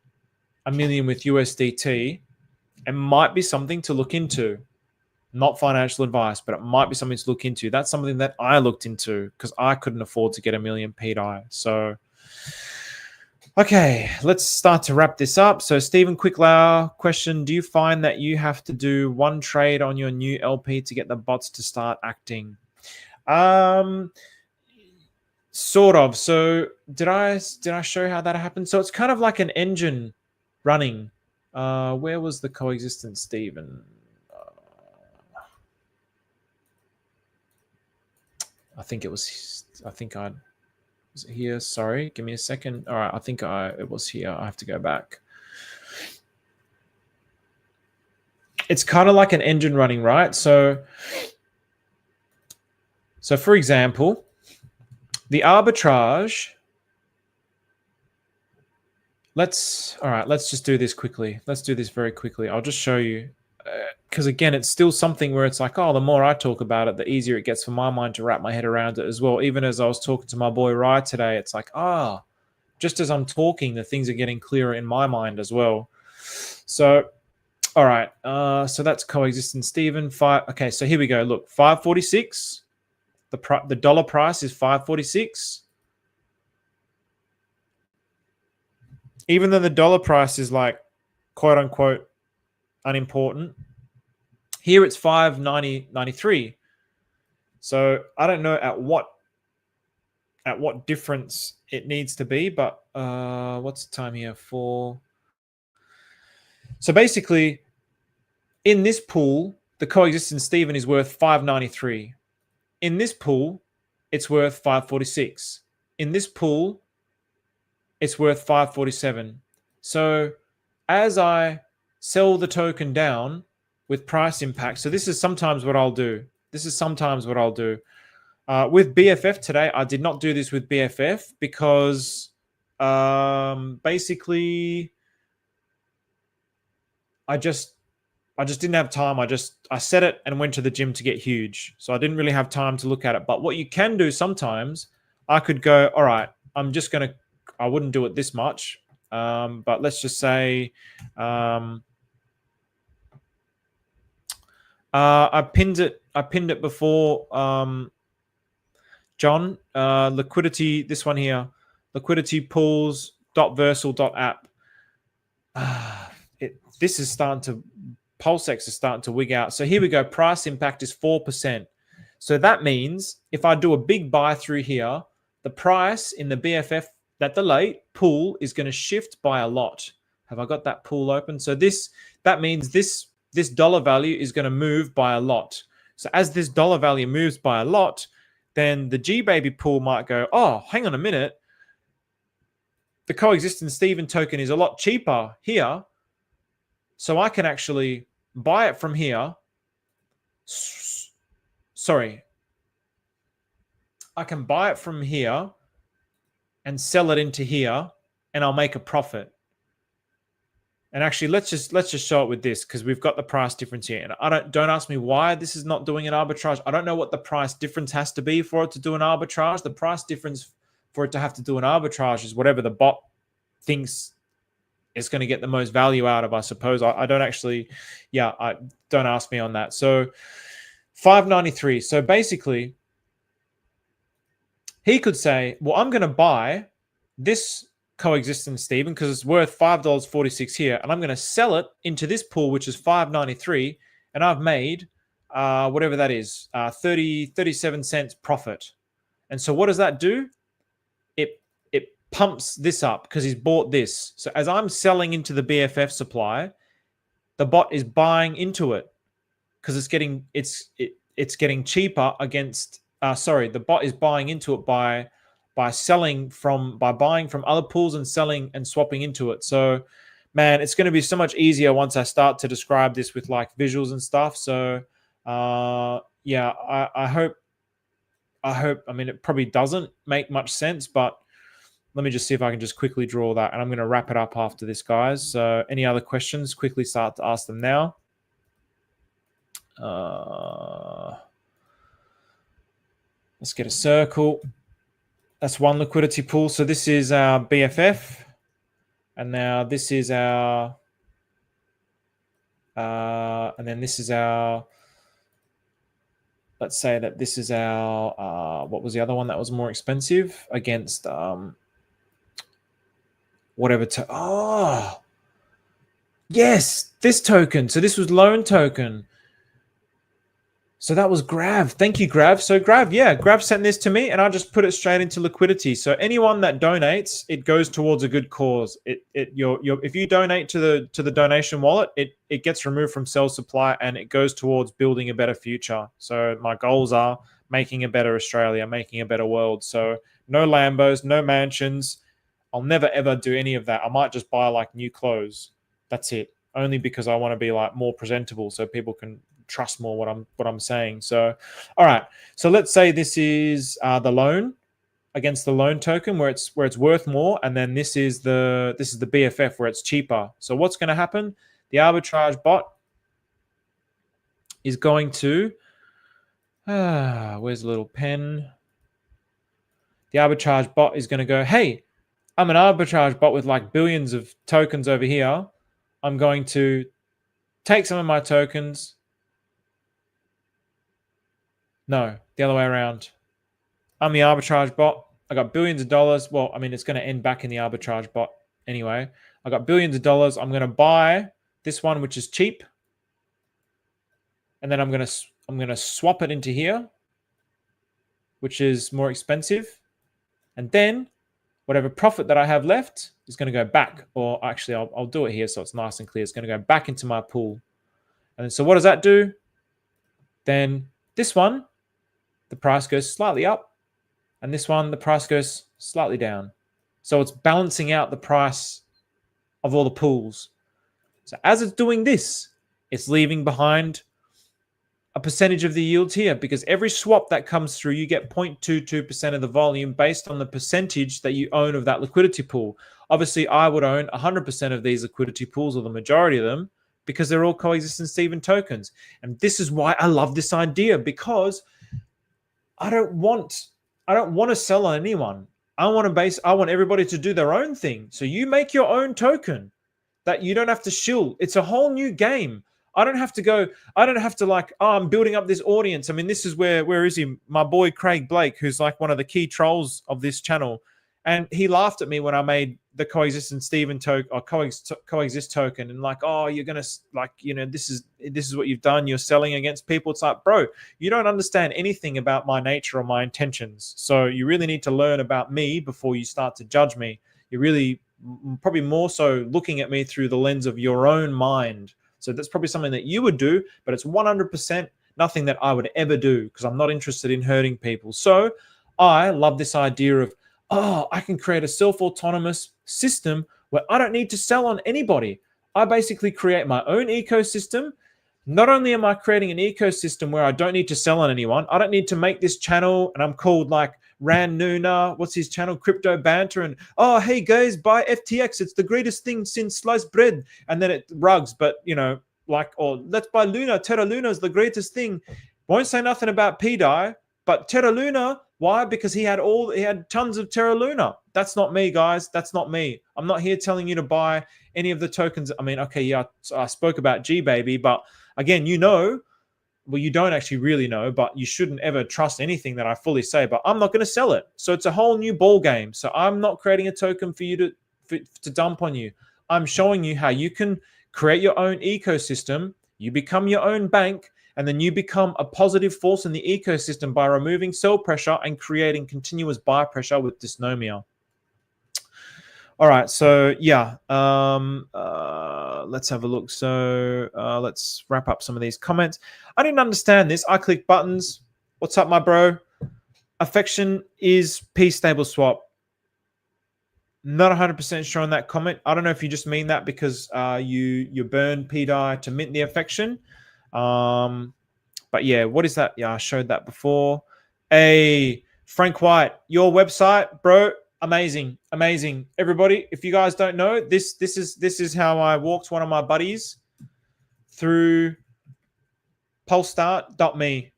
$1 million with USDT. It might be something to look into. Not financial advice, but it might be something to look into. That's something that I looked into because I couldn't afford to get $1 million pDAI. So, okay, let's start to wrap this up. So Stephen Quicklow question, do you find that you have to do one trade on your new LP to get the bots to start acting? Sort of. So did I show how that happened? So it's kind of like an engine running. Where was the coexistence, Stephen? Was it here? Sorry, give me a second. All right, I think it was here. I have to go back. It's kind of like an engine running, right? So for example, the arbitrage. Let's just do this quickly. Let's do this very quickly. I'll just show you. Because again, it's still something where it's like, oh, the more I talk about it, the easier it gets for my mind to wrap my head around it as well. Even as I was talking to my boy Rye today, it's like, just as I'm talking, the things are getting clearer in my mind as well. So, all right. So that's coexistence, Stephen. Okay, so here we go. Look, 546. The dollar price is 546. Even though the dollar price is like, quote unquote, unimportant. Here it's 5.93. So I don't know at what difference it needs to be, but what's the time here? 4. So basically, in this pool, the coexistence Stephen is worth 5.93. In this pool, it's worth 5.46. In this pool, it's worth 5.47. So as I sell the token down with price impact. So this is sometimes what I'll do. With BFF today, I did not do this with BFF because basically I just didn't have time. I set it and went to the gym to get huge. So I didn't really have time to look at it. But what you can do sometimes, I could go, all right, I wouldn't do it this much. But let's just say I pinned it before, John. Liquidity, this one here, liquidity pools.versal.app. this is starting to, PulseX is starting to wig out. So here we go. Price impact is 4%. So that means if I do a big buy through here, the price in the BFF, that delay pool is going to shift by a lot. Have I got that pool open? So that means this dollar value is going to move by a lot. So as this dollar value moves by a lot, then the GBab pool might go, oh, hang on a minute. The coexisting Steven token is a lot cheaper here. So I can actually buy it from here. Sorry. I can buy it from here and sell it into here, and I'll make a profit. And actually, let's just show it with this, because we've got the price difference here. And don't ask me why this is not doing an arbitrage. I don't know what the price difference has to be for it to do an arbitrage. The price difference for it to have to do an arbitrage is whatever the bot thinks is going to get the most value out of, I suppose. I don't actually, I don't ask me on that. So 593. So basically, he could say, well, I'm going to buy this coexistent Steven because it's worth $5.46 here, and I'm going to sell it into this pool, which is $5.93, and I've made whatever that is, 37 cents profit. And so what does that do? It pumps this up because he's bought this. So as I'm selling into the BFF supply, the bot is buying into it because it's getting cheaper against. The bot is buying into it by buying from other pools and selling and swapping into it. So, man, it's going to be so much easier once I start to describe this with like visuals and stuff. So, I hope. I mean, it probably doesn't make much sense, but let me just see if I can just quickly draw that, and I'm going to wrap it up after this, guys. So, any other questions? Quickly start to ask them now. Let's get a circle. That's one liquidity pool. So this is our BFF. And now this is our, and then this is our, let's say that this is our, what was the other one that was more expensive against whatever. Yes, this token. So this was loan token. So that was Grav. Thank you, Grav. So Grav sent this to me, and I just put it straight into liquidity. So anyone that donates, it goes towards a good cause. If you donate to the donation wallet, it gets removed from sell supply, and it goes towards building a better future. So my goals are making a better Australia, making a better world. So no Lambos, no mansions. I'll never ever do any of that. I might just buy like new clothes. That's it. Only because I want to be like more presentable, so people can trust more what I'm saying. So, all right. So let's say this is the loan against the loan token where it's worth more, and then this is the BFF where it's cheaper. So what's going to happen? The arbitrage bot is going to where's the little pen? The arbitrage bot is going to go, hey, I'm an arbitrage bot with like billions of tokens over here. I'm going to take some of my tokens. No, the other way around. I'm the arbitrage bot. I got billions of dollars. Well, I mean, it's going to end back in the arbitrage bot anyway. I got billions of dollars. I'm going to buy this one, which is cheap. And then I'm going to swap it into here, which is more expensive. And then whatever profit that I have left is going to go back. Or actually, I'll do it here so it's nice and clear. It's going to go back into my pool. And so what does that do? Then this one, the price goes slightly up. And this one, the price goes slightly down. So it's balancing out the price of all the pools. So as it's doing this, it's leaving behind a percentage of the yields here, because every swap that comes through, you get 0.22% of the volume based on the percentage that you own of that liquidity pool. Obviously, I would own 100% of these liquidity pools, or the majority of them, because they're all coexistent Steven tokens. And this is why I love this idea, because I don't want to sell on anyone. I want everybody to do their own thing. So you make your own token that you don't have to shill. It's a whole new game. I don't have to like, oh, I'm building up this audience. I mean, this is where is he? My boy Craig Blake, who's like one of the key trolls of this channel. And he laughed at me when I made the coexistence Steven token or coexist token, and like, oh, you're gonna like, this is what you've done. You're selling against people. It's like, bro, you don't understand anything about my nature or my intentions. So you really need to learn about me before you start to judge me. You're really probably more so looking at me through the lens of your own mind. So that's probably something that you would do, but it's 100% nothing that I would ever do, because I'm not interested in hurting people. So I love this idea of, oh, I can create a self-autonomous system where I don't need to sell on anybody. I basically create my own ecosystem. Not only am I creating an ecosystem where I don't need to sell on anyone, I don't need to make this channel and I'm called like Ran Nuna, what's his channel, Crypto Banter, and oh, hey guys, buy FTX, it's the greatest thing since sliced bread, and then it rugs, but like, or let's buy Luna, Terra Luna is the greatest thing. Won't say nothing about pDAI, but Terra Luna, why? Because he had tons of Terra Luna. That's not me, guys. That's not me. I'm not here telling you to buy any of the tokens. I mean, okay, yeah, I spoke about GBab, but again, well, you don't actually really know, but you shouldn't ever trust anything that I fully say, but I'm not going to sell it. So it's a whole new ball game. So I'm not creating a token for you to dump on you. I'm showing you how you can create your own ecosystem. You become your own bank, and then you become a positive force in the ecosystem by removing sell pressure and creating continuous buy pressure with dysnomia. All right, so yeah, let's have a look. So let's wrap up some of these comments. I didn't understand this. I click buttons. What's up, my bro? Affection is P stable swap. Not 100% sure on that comment. I don't know if you just mean that because you burn pDAI to mint the affection. But yeah, what is that? Yeah, I showed that before. Hey, Frank White, your website, bro. Amazing, amazing. Everybody, if you guys don't know, this is how I walked one of my buddies through pulsestart.me.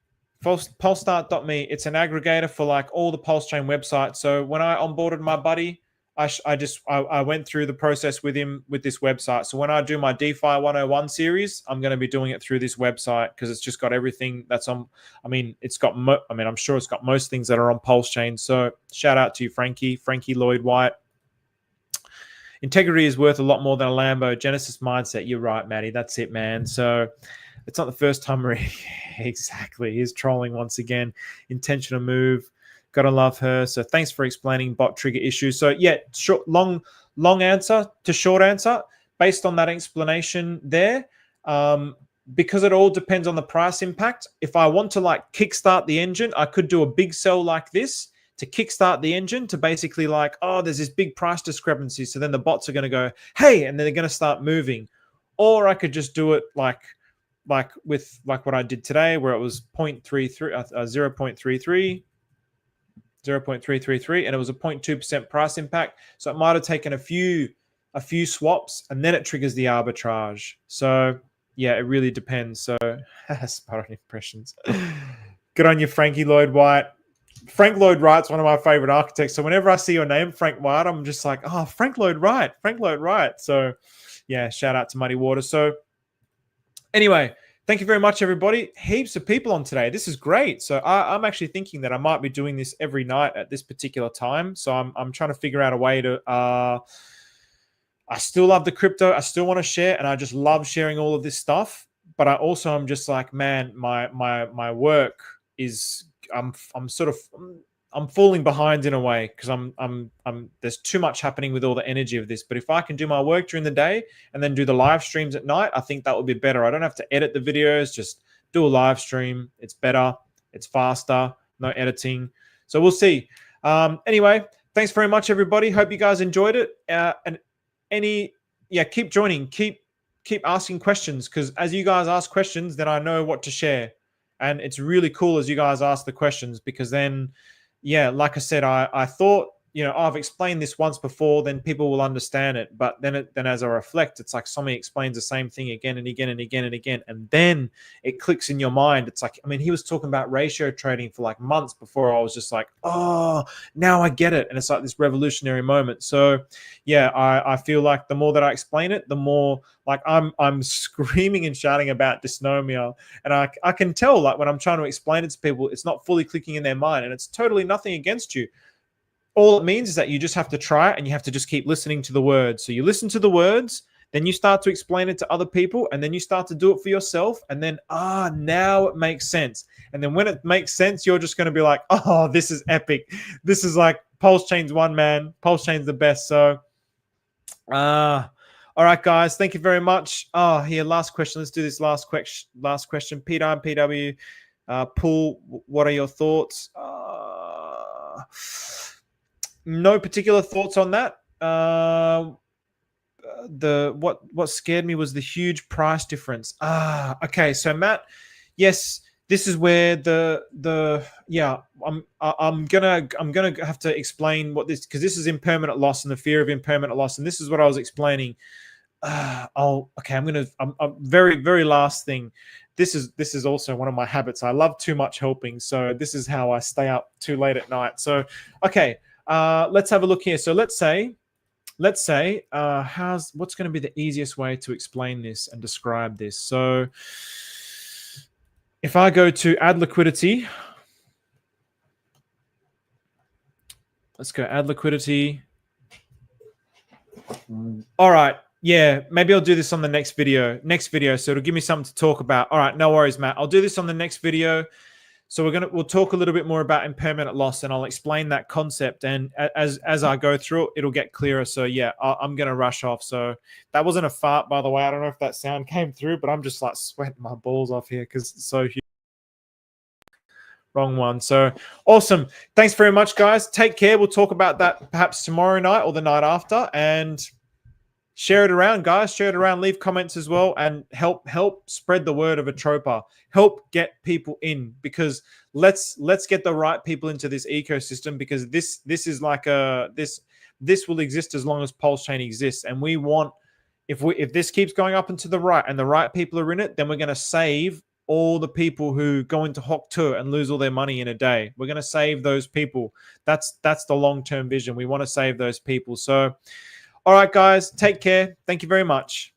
Pulsestart.me. It's an aggregator for like all the Pulsechain websites. So when I onboarded my buddy, I went through the process with him with this website. So when I do my DeFi 101 series, I'm going to be doing it through this website because it's just got everything that's on. I mean, it's got. I'm sure it's got most things that are on Pulsechain. So shout out to you, Frankie Lloyd White. Integrity is worth a lot more than a Lambo. Genesis mindset. You're right, Maddie. That's it, man. So it's not the first time we're exactly. He's trolling once again. Intentional move. Gotta love her. So thanks for explaining bot trigger issues. So yeah, long answer to short answer based on that explanation there. Because it all depends on the price impact. If I want to like kickstart the engine, I could do a big sell like this to kickstart the engine to basically like, oh, there's this big price discrepancy. So then the bots are going to go, hey, and then they're going to start moving. Or I could just do it like with what I did today, where it was 0.33, and it was a 0.2% price impact. So it might have taken a few swaps, and then it triggers the arbitrage. So yeah, it really depends. So spot on impressions. Good on you, Frankie Lloyd White. Frank Lloyd Wright's one of my favorite architects. So whenever I see your name, Frank White, I'm just like, oh, Frank Lloyd Wright. So yeah, shout out to Muddy Water. So anyway, thank you very much, everybody. Heaps of people on today. This is great. So I'm actually thinking that I might be doing this every night at this particular time. So I'm trying to figure out a way to. I still love the crypto. I still want to share, and I just love sharing all of this stuff. But I also am just like, man, my work is. I'm falling behind in a way because there's too much happening with all the energy of this. But if I can do my work during the day and then do the live streams at night, I think that would be better. I don't have to edit the videos, just do a live stream. It's better. It's faster. No editing. So we'll see. Anyway, thanks very much, everybody. Hope you guys enjoyed it. And keep joining. Keep asking questions, because as you guys ask questions, then I know what to share. And it's really cool as you guys ask the questions, because then, yeah, like I said, I thought, I've explained this once before, then people will understand it. But then as I reflect, it's like somebody explains the same thing again and again and again and again. And then it clicks in your mind. It's like, he was talking about ratio trading for like months before. I was just like, oh, now I get it. And it's like this revolutionary moment. So yeah, I feel like the more that I explain it, the more like I'm screaming and shouting about dysnomia. And I can tell, like, when I'm trying to explain it to people, it's not fully clicking in their mind, and it's totally nothing against you. all it means is that you just have to try it and you have to just keep listening to the words. So you listen to the words, then you start to explain it to other people, and then you start to do it for yourself. And then, now it makes sense. And then when it makes sense, you're just going to be like, oh, this is epic. This is like Pulsechain's one, man. Pulsechain's the best. So, all right, guys. Thank you very much. Here, last question. Let's do this last question. PDAI and PW. Pool, what are your thoughts? No particular thoughts on that. What scared me was the huge price difference. Okay. So Matt, yes, this is where I'm gonna have to explain what this, because this is impermanent loss and the fear of impermanent loss, and this is what I was explaining. I'm very, very last thing. This is also one of my habits. I love too much helping, so this is how I stay up too late at night. So okay, let's have a look here. So let's say what's going to be the easiest way to explain this and describe this? So if I go to add liquidity, let's go add liquidity. All right. Yeah, maybe I'll do this on the next video. So it'll give me something to talk about. All right, no worries, Matt. I'll do this on the next video. So we'll talk a little bit more about impermanent loss, and I'll explain that concept. And as I go through it, it'll get clearer. So yeah, I'm gonna rush off. So that wasn't a fart, by the way. I don't know if that sound came through, but I'm just like sweating my balls off here because it's so huge. Wrong one. So awesome. Thanks very much, guys. Take care. We'll talk about that perhaps tomorrow night or the night after, and share it around, guys. Share it around. Leave comments as well, and help spread the word of Atropa. Help get people in, because let's get the right people into this ecosystem, because this is like this will exist as long as Pulsechain exists, and we want, if this keeps going up and to the right and the right people are in it, then we're going to save all the people who go into Hawk 2 and lose all their money in a day. We're going to save those people. That's the long-term vision. We want to save those people. So all right, guys, take care. Thank you very much.